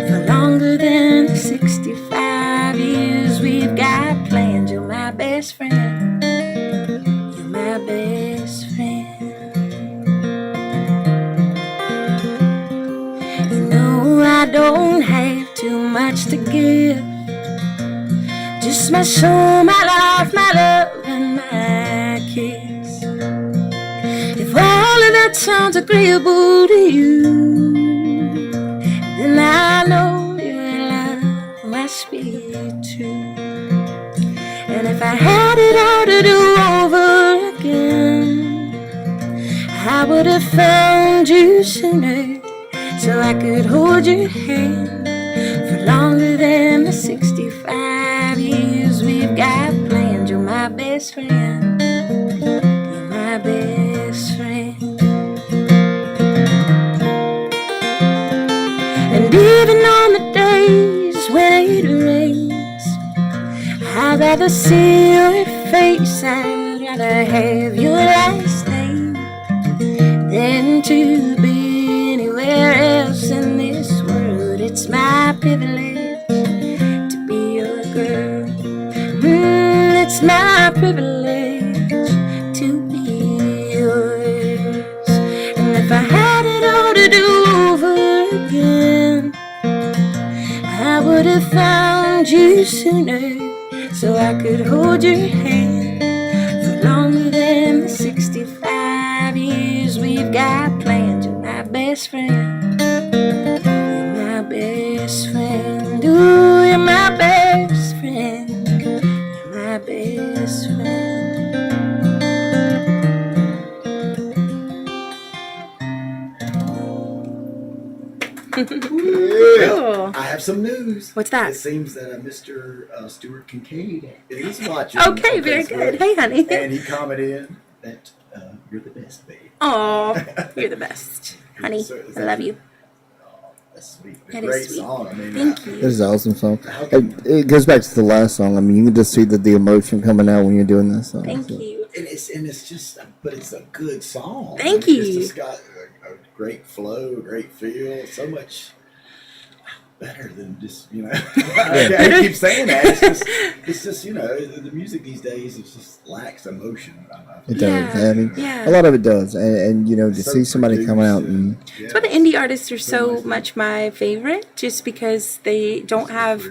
for longer than the 65 years we've got planned. You're my best friend. You're my best friend. You know I don't have too much to give, Just my soul, my life, my love, and my kiss. If all of that sounds agreeable to you, then I know your love must be true. And if I had it all to do over again, I would have found you sooner, so I could hold your hand for longer than the 65 years we've got planned. You're my best friend. You're my best friend. And even on the days when it rains, I'd rather see your face. I'd rather have your last name than to be anywhere else in this world. It's my privilege to be your girl. It's my privilege to be yours. And if I had it all to do over again, I would have found you sooner, so I could hold your hand for longer than the 65 years we've got planned. You're my best friend. You're my best friend. Ooh, you're my best friend. You're my best friend. Well, I have some news. What's that? It seems that Mr. Stuart Kincaid is watching. Okay, on very Facebook, good. Hey, honey. And he commented that you're the best, babe. Oh, you're the best, honey. So is I that love your- you. Oh, that's sweet. A That is great sweet. song. I mean, Thank you. This is an awesome song. How can- It goes back to the last song. I mean, you can just see the emotion coming out when you're doing this song. Thank so. you. And it's just, but it's a good song. Thank It's you. just got a great flow, a great feel, so much better than just, I keep saying that. It's just, the music these days is just lacks emotion. It does. Yeah, I mean, yeah. a lot of it does. And to So see somebody come out produced, and That's why the indie artists are so much my favorite, just because they don't have,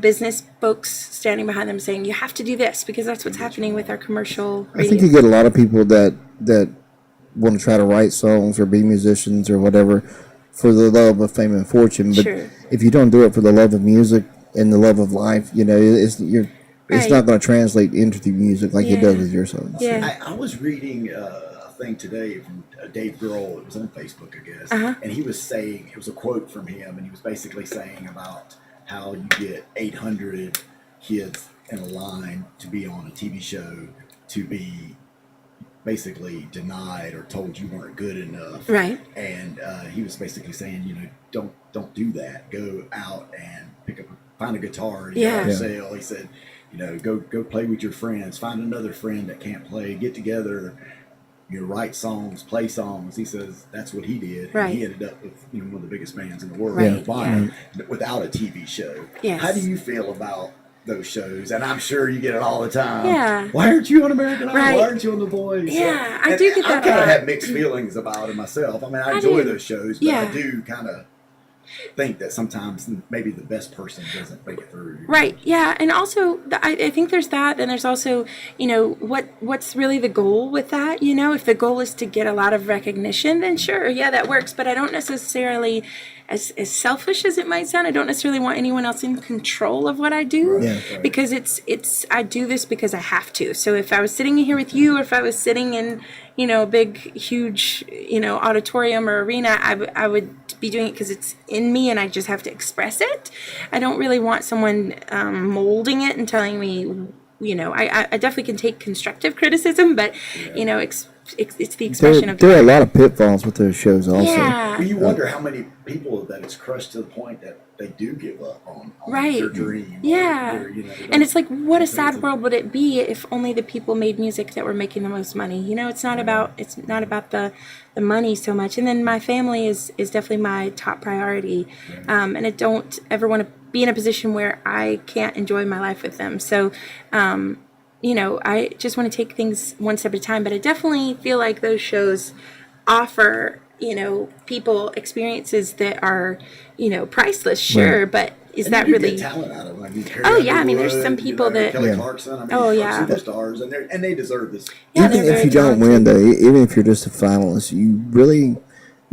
business folks standing behind them saying, you have to do this, because that's what's happening with our commercial I think radio. you get a lot of people that want to try to write songs or be musicians or whatever for the love of fame and fortune. But Sure. if you don't do it for the love of music and the love of life, it's Right. not going to translate into the music like it Yeah. does with your songs. Yeah. I was reading a thing today from Dave Grohl. It was on Facebook, I guess. Uh-huh. And he was saying, it was a quote from him, and he was basically saying about how you get 800 kids in a line to be on a TV show to be basically denied or told you weren't good enough. Right. And he was basically saying, don't do that. Go out and find a guitar and Yeah. yard sale. He said, go play with your friends. Find another friend that can't play. Get together. Write songs, play songs. He says that's what he did. And Right. he ended up with one of the biggest bands in the world, Right, Nirvana, without a TV show. Yes. How do you feel about those shows? And I'm sure you get it all the time. Yeah. Why aren't you on American Idol? Right. Why aren't you on The Voice? Yeah, I And do get that I a kind of lot. have mixed feelings about it myself. I mean, I I enjoy do. those shows, but Yeah. I do kind of think that sometimes maybe the best person doesn't make it through. Right. Yeah. And also, I think there's that. Then there's also, what's really the goal with that? If the goal is to get a lot of recognition, then sure, yeah, that works. But I don't necessarily, as selfish as it might sound, I don't necessarily want anyone else in control of what I do. Yeah. Because I do this because I have to. So if I was sitting here with you, or if I was sitting in, a big, huge, auditorium or arena, I would be doing it because it's in me and I just have to express it. I don't really want someone molding it and telling me, I definitely can take constructive criticism, but, it's the expression of There are a lot of pitfalls with those shows also. Yeah. Well, you wonder how many people that it's crushed to the point that they do give up on Right. their dream. Yeah. Or, they And it's like, what a don't sad think- world would it be if only the people made music that were making the most money? It's not about the money so much. And then my family is definitely my top priority. And I don't ever want to be in a position where I can't enjoy my life with them. So, I just want to take things one step at a time. But I definitely feel like those shows offer, people experiences that are, priceless, sure, but is that you really get talent out of them? I mean, Oh yeah, I mean, there's some people that Kelly Clarkson. I mean, Oh, are yeah. superstars, and they deserve this. Yeah, Even they're if very you don't talented. win, though, even if you're just a finalist, you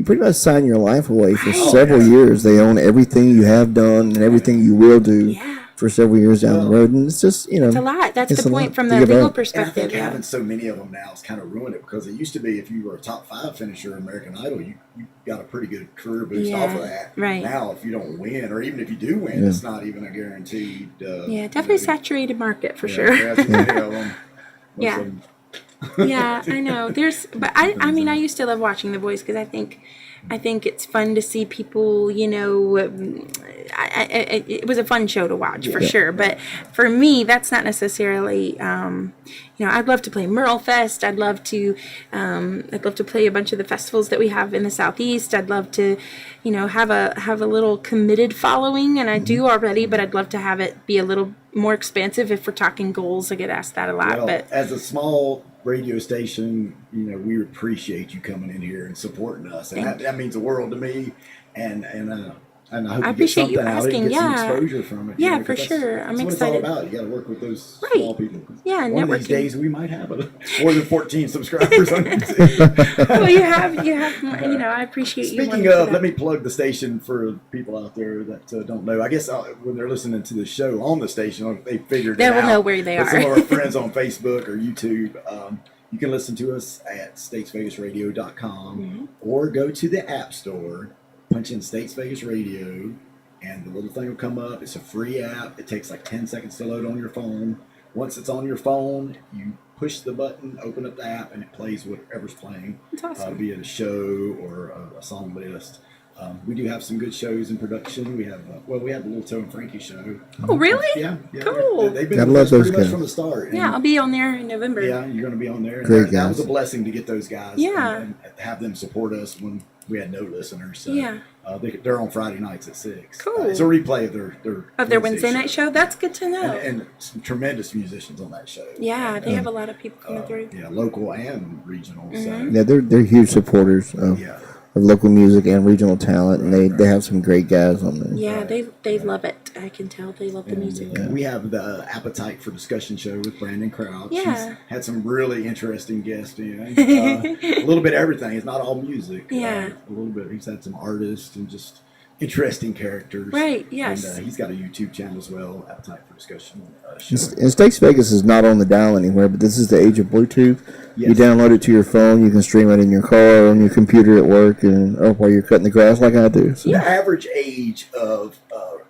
pretty much sign your life away for Right. several years. They own everything you have done and everything you will do Yeah. for several years down the Well, road. And it's just, It's a lot. That's it's the a point lot from to the give legal up. And I perspective. think Yeah. having so many of them now has kind of ruined it, because it used to be if you were a top 5 finisher in American Idol, you got a pretty good career boost off of that. right. Now, if you don't win, or even if you do win, it's not even a guaranteed. Yeah, definitely saturated market for sure. Yeah, too many of them. Most Yeah. of them. Yeah, I know. But I mean, I used to love watching The Voice because I think it's fun to see people. It was a fun show to watch for sure. But for me, that's not necessarily. I'd love to play Merle Fest. I'd love to play a bunch of the festivals that we have in the Southeast. I'd love to, have a little committed following, and I do already. But I'd love to have it be a little more expansive if we're talking goals. I get asked that a lot. Well, But as a small radio station, we appreciate you coming in here and supporting us, and that means the world to me. And I hope you get appreciate you something out of it, asking, get some yeah. exposure from it. Yeah, 'cause for that's- sure. I'm that's excited. what it's all about. You got to work with those Right. small people. Yeah, One of these networking. days we might have more than 14 subscribers on YouTube. well, you have. I appreciate you. Speaking wanting to of, do let that. me plug the station for people out there that don't know. I guess when they're listening to the show on the station, they figured They it will out. know where they But are. Some of our friends on Facebook or YouTube, you can listen to us at statesvegasradio.com Mm-hmm. or go to the App Store, punch in States Vegas Radio, and the little thing will come up. It's a free app. It takes like 10 seconds to load on your phone. Once it's on your phone, you push the button, open up the app, and it plays whatever's playing. That's awesome. Be it a show or a song list. We do have some good shows in production. We have the Little Toe and Frankie show. Oh, really? Yeah. Cool. They've been I with love us pretty those much guys. from the start. And Yeah, I'll be on there in November. yeah, you're going to be on there. And Great that was guys. a blessing to get those guys. Yeah. And have them support us when we had no listeners. So, Yeah. they're on Friday nights at 6. Cool. It's a replay of their Wednesday night show. That's good to know. And some tremendous musicians on that show. Yeah, they have a lot of people coming through. Yeah, local and regional. So, Yeah, they're huge supporters of yeah. local music and regional talent, and they have some great guys on there. Yeah, they love it. I can tell they love the music. We have the Appetite for Discussion show with Brandon Crouch. Yeah. She's had some really interesting guests in. A little bit of everything. It's not all music. Yeah. A little bit. He's had some artists and just interesting characters. Right, yes. And he's got a YouTube channel as well, Appetite for Discussion show. And Stakes Vegas is not on the dial anywhere, but this is the age of Bluetooth. You Yes. download it to your phone. You can stream it in your car, on your computer at work, or while you're cutting the grass like I do. So. The average age of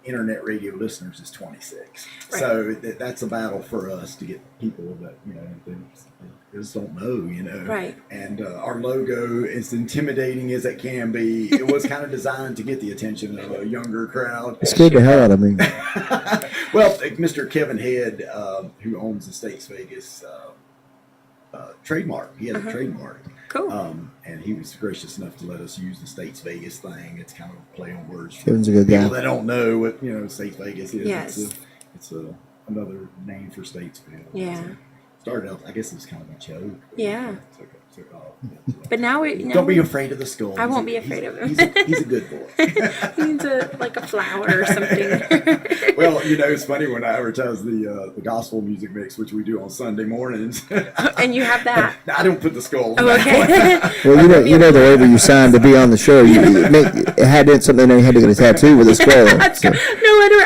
internet radio listeners is 26. Right. So that's a battle for us to get people that, they just don't know, Right. And our logo, as intimidating as it can be, it was kind of designed to get the attention of a younger crowd. It scared the hell out of me. Well, Mr. Kevin Head, who owns the States Vegas trademark, he has a trademark. Cool. And he was gracious enough to let us use the States Vegas thing. It's kind of a play on words for Kevin's a good people guy. that don't know what States Vegas is. Yes. It's another name for Statesville. Yeah. Started out, I guess it was kind of a joke. Yeah. Took off. But now Don't be afraid of the skull. I won't be afraid of him. He's a good boy. he needs a flower or something. Well, it's funny when I advertise the gospel music mix, which we do on Sunday mornings. And you have that. I don't put the skull. Oh, okay. Well, you know the waiver you signed to be on the show. It had something that you had to get a tattoo with a skull. So. No,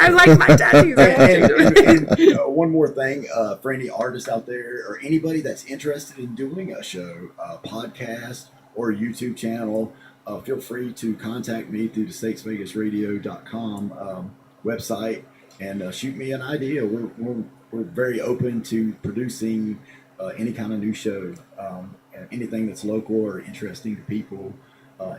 I like my tattoos. And one more thing, for any artists out there or anybody that's interested in doing a show, podcast, or a YouTube channel, feel free to contact me through the statesvegasradio.com website and shoot me an idea. We're very open to producing any kind of new show, anything that's local or interesting to people.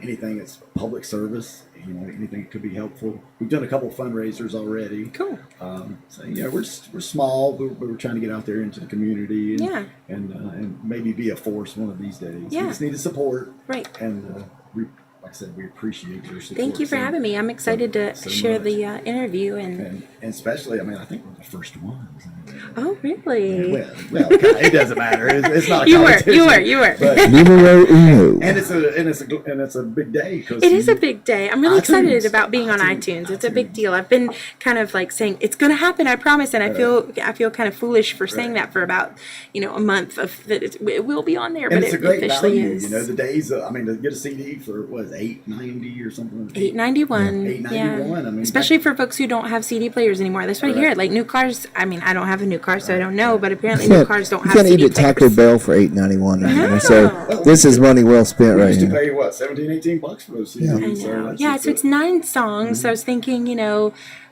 Anything that's public service, anything that could be helpful. We've done a couple fundraisers already. Cool. So we're small, but we're trying to get out there into the community and maybe be a force one of these days. Yeah. We just need the support. Right. And like I said, we appreciate your support. Thank you for having me. I'm excited to so share much. the interview and And especially, I think we're the first ones. Oh, really? Well, it doesn't matter. It's not a You were. competition. But, Numero uno. and it's a big day. Cause It is a big day. I'm really excited iTunes. about being on iTunes. It's a big deal. I've been kind of like saying it's going to happen, I promise, and I feel kind of foolish for saying that for about a month of that it will be on there, And but it's a it great officially value. is. The days. To get a CD for what is it, $8.90 or something. $8.91. $8.91. Yeah. Especially for folks who don't have CD players anymore. That's what I hear. Like new cars. I mean, I don't have a new car, so I don't know. But apparently, new cars don't have You can't CD eat at Taco players. Bell for $8.91 right now. No. So this is money well spent We right used to here. pay what, $17, $18 for those CDs. I know. So it's 9 songs. So I was thinking,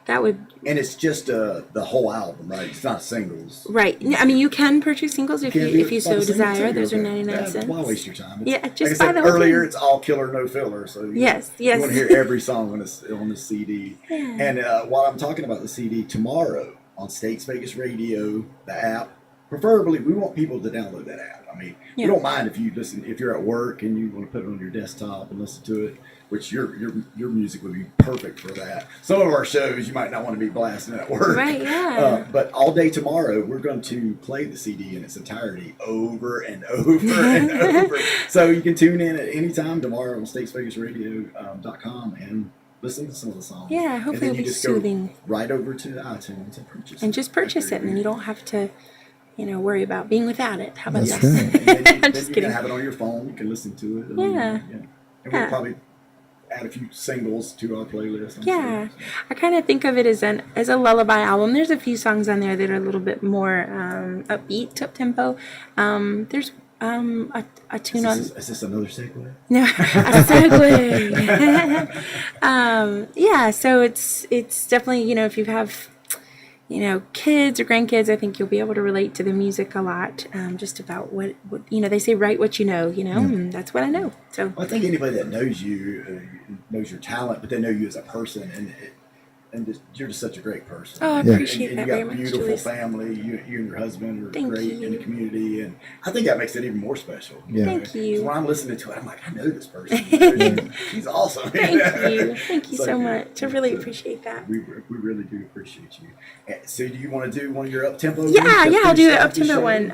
that would. And it's just the whole album, right? It's not singles. Right. I mean, you can purchase singles if Can't you do it so by the single desire. too, Those are okay. 99 cents. Why waste your time? Yeah, just like I buy said the whole earlier, thing. it's all killer, no filler. So Yes. you want to hear every song on the CD. Yeah. And while I'm talking about the CD, tomorrow on Statesvegas Radio, the app, preferably we want people to download that app. I mean, we don't mind if you're at work and you want to put it on your desktop and listen to it, which your music would be perfect for that. Some of our shows you might not want to be blasting at work. Right, yeah. But all day tomorrow, we're going to play the CD in its entirety over and over and over. So you can tune in at any time tomorrow on StatesvegasRadio.com and listen to some of the songs. Yeah, hopefully and then it'll you be just go soothing. right over to iTunes and purchase it. And just purchase it, and then you don't have to, worry about being without it. How about That's that? right. And then Just you kidding. can have it on your phone. You can listen to it. Yeah. And Yeah. we'll probably add a few singles to our playlist. I'm Yeah, sure. I kind of think of it as a lullaby album. There's a few songs on there that are a little bit more upbeat, up tempo. There's a tune on. Is this another segue? No, a segue. Yeah, so it's definitely if you have kids or grandkids, I think you'll be able to relate to the music a lot. Just about what they say, write what you know, and that's what I know. So Well, I think anybody that knows you knows your talent, but they know you as a person, and you're just such a great person. Oh, I And- appreciate and that you very got much, beautiful Julius. family. You and your husband are Thank great you. in the community, and I think that makes it even more special. Yeah. Thank you. So when I'm listening to it, I'm like, I know this person. She's awesome. Thank you so good. much. I really So appreciate that. We really do appreciate you. So do you want to do one of your up-tempo? Yeah, I'll do the up up-tempo one.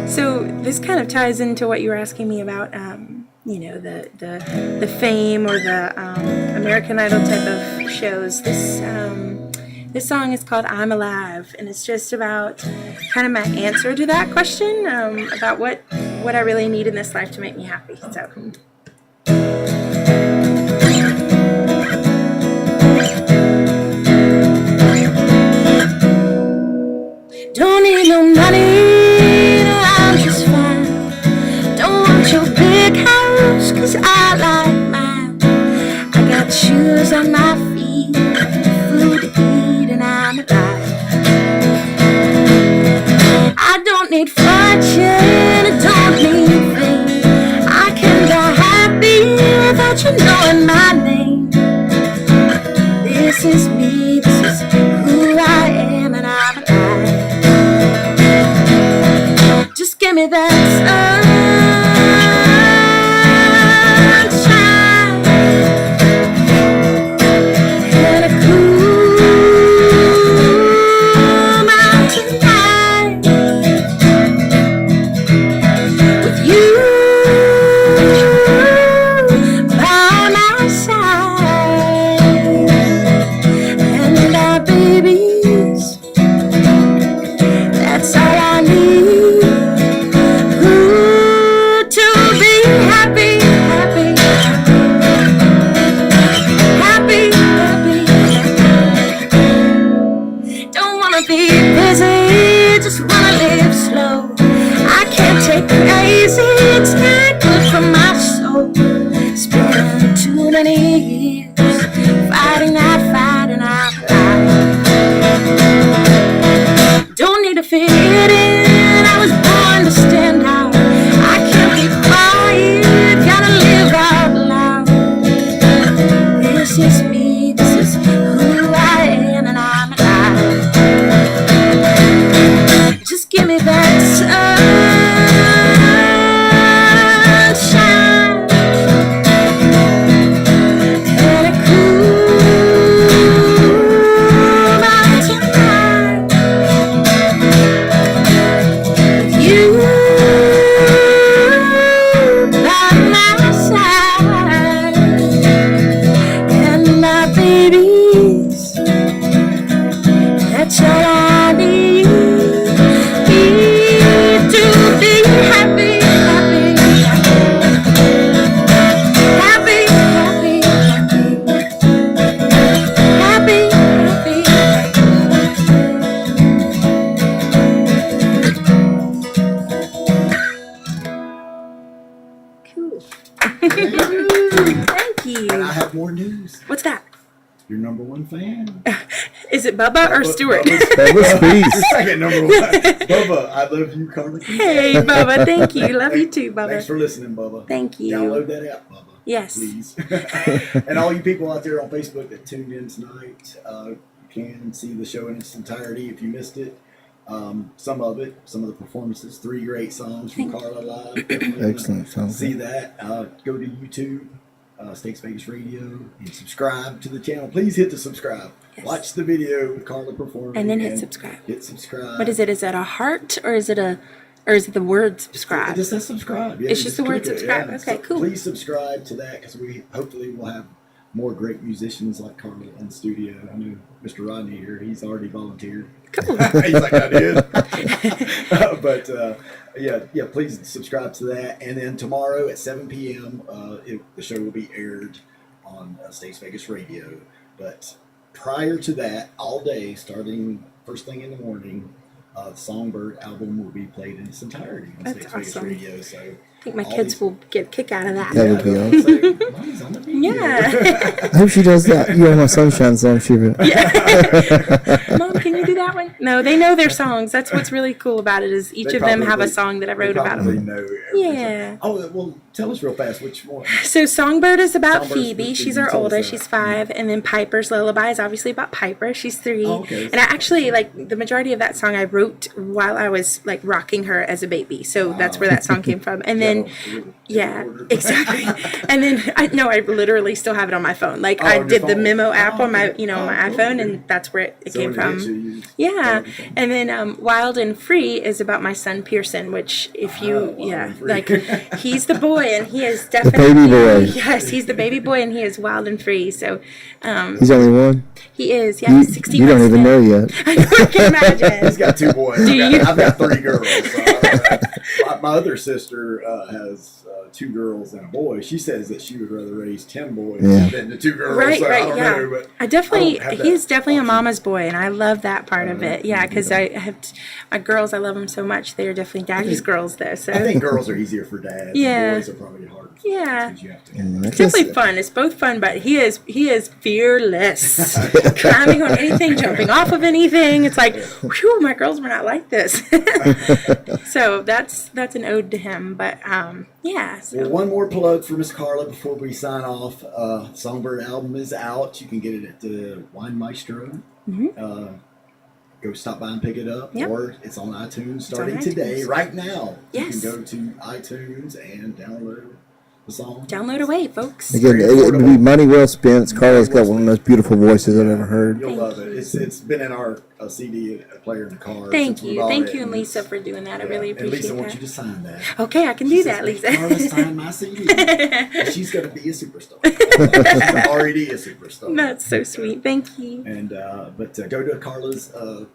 So this kind of ties into what you were asking me about, the fame or the American Idol type of shows. This song is called "I'm Alive," and it's just about kind of my answer to that question about what I really need in this life to make me happy. So. Don't need no money, no, I'm just fine. Don't want your big house, 'cause I like mine. I got shoes on my feet, food to eat, and I'm alive. I don't need fortune, I don't need fame. I can die happy without you knowing my name. This is me, this is who I am, and I'm alive. Just give me that sunshine and a cool mountain night with you by my side, and #1 fan. Is it Bubba or Stuart? Bubba Speaks. Second #1. Bubba, I love you, Karla. Hey, Bubba. Thank you. Love you too, Bubba. Thanks for listening, Bubba. Thank you. Download that app, Bubba. Yes. Please. And all you people out there on Facebook that tuned in tonight, you can see the show in its entirety if you missed it. Some of the performances, 3 great songs from Karla live. Excellent song. See that. Go to YouTube, Statesvegas Radio, and subscribe to the channel. Please hit the subscribe. Yes. Watch the video with Karla performing. And then hit subscribe. Hit subscribe. What is it? Is it a heart or is it the word subscribe? It just says subscribe. Yeah, It's just the word click it. subscribe. Yeah. Okay, So cool. Please subscribe to that because we hopefully will have more great musicians like Karla in the studio. I know Mr. Rodney here. He's already volunteered. Cool. He's like, I did. But yeah, please subscribe to that. And then tomorrow at 7 p.m., the show will be aired on Statesvegas Radio. But prior to that, all day, starting first thing in the morning, the Songbird album will be played in its entirety on That's Statesvegas awesome. Radio. So I think my all kids these- will get a kick out of that. That would be they'll say, "Mommy's on the video." Yeah. I hope she does that. You Are My Sunshine song, she would. Mom, can you do that one? No, they know their songs. That's what's really cool about it is each They of them have a probably- song that I they wrote about probably them. know every Yeah. song. Oh, well, tell us real fast which one. So Songbird is about Songbird's Phoebe. Phoebe. She's our Tell us oldest. that. She's 5. And then Piper's Lullaby is obviously about Piper. She's 3. Oh, okay. And I actually, the majority of that song I wrote while I was, rocking her as a baby. So that's where that song came from. And then, yeah, exactly. And then, I literally still have it on my phone. I on your did the phone. memo app on my, okay. my Oh, iPhone, okay. and that's where it So came when it hits from. you just Yeah, everything. and then Wild and Free is about my son Pearson, which if you, Wild and Free. he's the boy and he is definitely baby boy. Yes, he's the baby boy and he is wild and free. So, He's only one. he is. Yeah, he's 16 You don't months even now. know yet. I know, I can imagine. He's got 2 boys. Do you? I've got 3 girls. So my other sister has 2 girls and a boy. She says that she would rather raise 10 boys Yeah. than the 2 girls. Right, so I right, don't yeah. know, but I definitely, I don't have he's that definitely a option. mama's boy, and I love that part of it. Yeah, because I have my girls. I love them so much. They are definitely daddy's girls, though. So I think girls are easier for dads. Yeah. And boys are probably harder. For Yeah. dads 'cause you have to. That's definitely fun. It's both fun, but he is fearless. Climbing on anything, jumping off of anything. It's like, whew, my girls were not like this. So that's an ode to him. But yeah. So. Well, one more plug for Miss Karla before we sign off. Songbird album is out. You can get it at the Wine Maestro. Go stop by and pick it up, Yep. or it's on iTunes starting on today, iTunes. right now. Yes. You can go to iTunes and download the song. Download away, folks. Again, Very it would be affordable. money well spent. Karla's got one of the most beautiful voices I've ever heard. You'll Thank love it. It's been in our CD player in the car. Thank since we you. bought Thank it, you and and Lisa it's- for doing that. I yeah. really And appreciate Lisa wants that. you to sign that. Okay, I can do that, Lisa. Lisa. Karla signed my CD. She's going to be a superstar. She's already a superstar. That's so sweet. Thank you. And but go to Karla's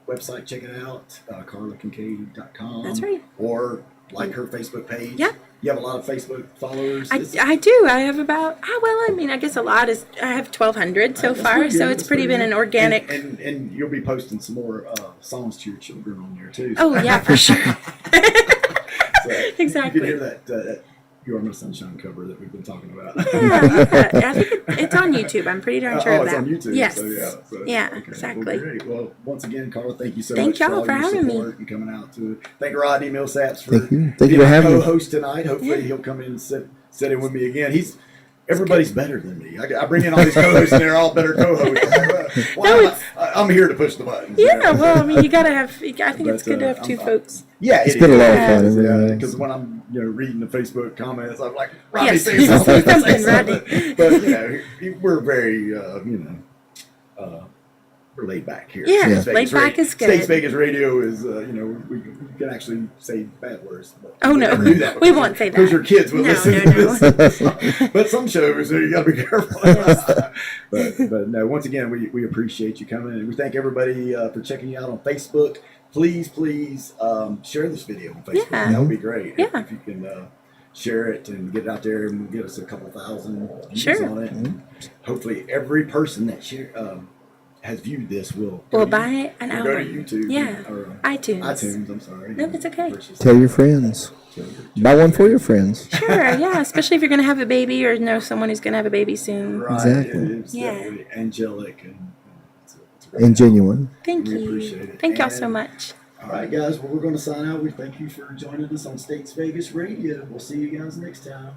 website, check it out, karlakincaid.com. That's right. Or like her Facebook page. Yeah. You have a lot of Facebook followers. I do. I have about, I guess a lot is, I have 1,200 so That's far, pretty so good. it's That's pretty been good. an organic. And you'll be posting some more songs to your children on there too. Oh, yeah, for sure. So Exactly. You can hear that You Are My Sunshine cover that we've been talking about. Yeah. I think it's on YouTube. I'm pretty darn sure Oh, of it's that. on YouTube. Yes. So, yeah. So, Yeah, okay. exactly. Well, great. Well, once again, Karla, thank you so Thank much y'all all for your having me. support and coming out to thank Rodney Milsaps for Thank you. Thank you being for our having me. co-host tonight. Hopefully he'll come in and sit in with me again. Everybody's better than me. I bring in all these co-hosts and they're all better co-hosts. I'm here to push the buttons. Yeah, well, I mean, you gotta have, I think it's But, good to have 2 folks. Yeah, It's been a lot of fun. It Yeah, really is. because when I'm reading the Facebook comments, I'm like, Rodney, Yes, say something, say something, say something. Rodney. But we're very we're laid back here. Yeah, States laid Vegas back is good. States Vegas Radio is we can actually say bad words. But Oh, we no. never do that We because- won't say that. because your kids will No, listen no, to no. this. But some shows you got to be careful. But no, once again, we appreciate you coming, and we thank everybody for checking you out on Facebook. Please share this video on Facebook. Yeah. That would be great. Yeah. If you can share it and get it out there and get us a couple thousand views Sure. on it. And hopefully every person that has viewed this will We'll buy an go to album. YouTube. Yeah. Or iTunes. iTunes, I'm sorry. No, it's okay. Tell your friends. Buy one for your friends. Sure, yeah, especially if you're going to have a baby or know someone who's going to have a baby soon. Right. Exactly. It's Yeah. definitely angelic and and genuine. Thank We you. appreciate it. Thank y'all so And- much. All right, guys. Well, we're going to sign out. We thank you for joining us on States Vegas Radio. We'll see you guys next time.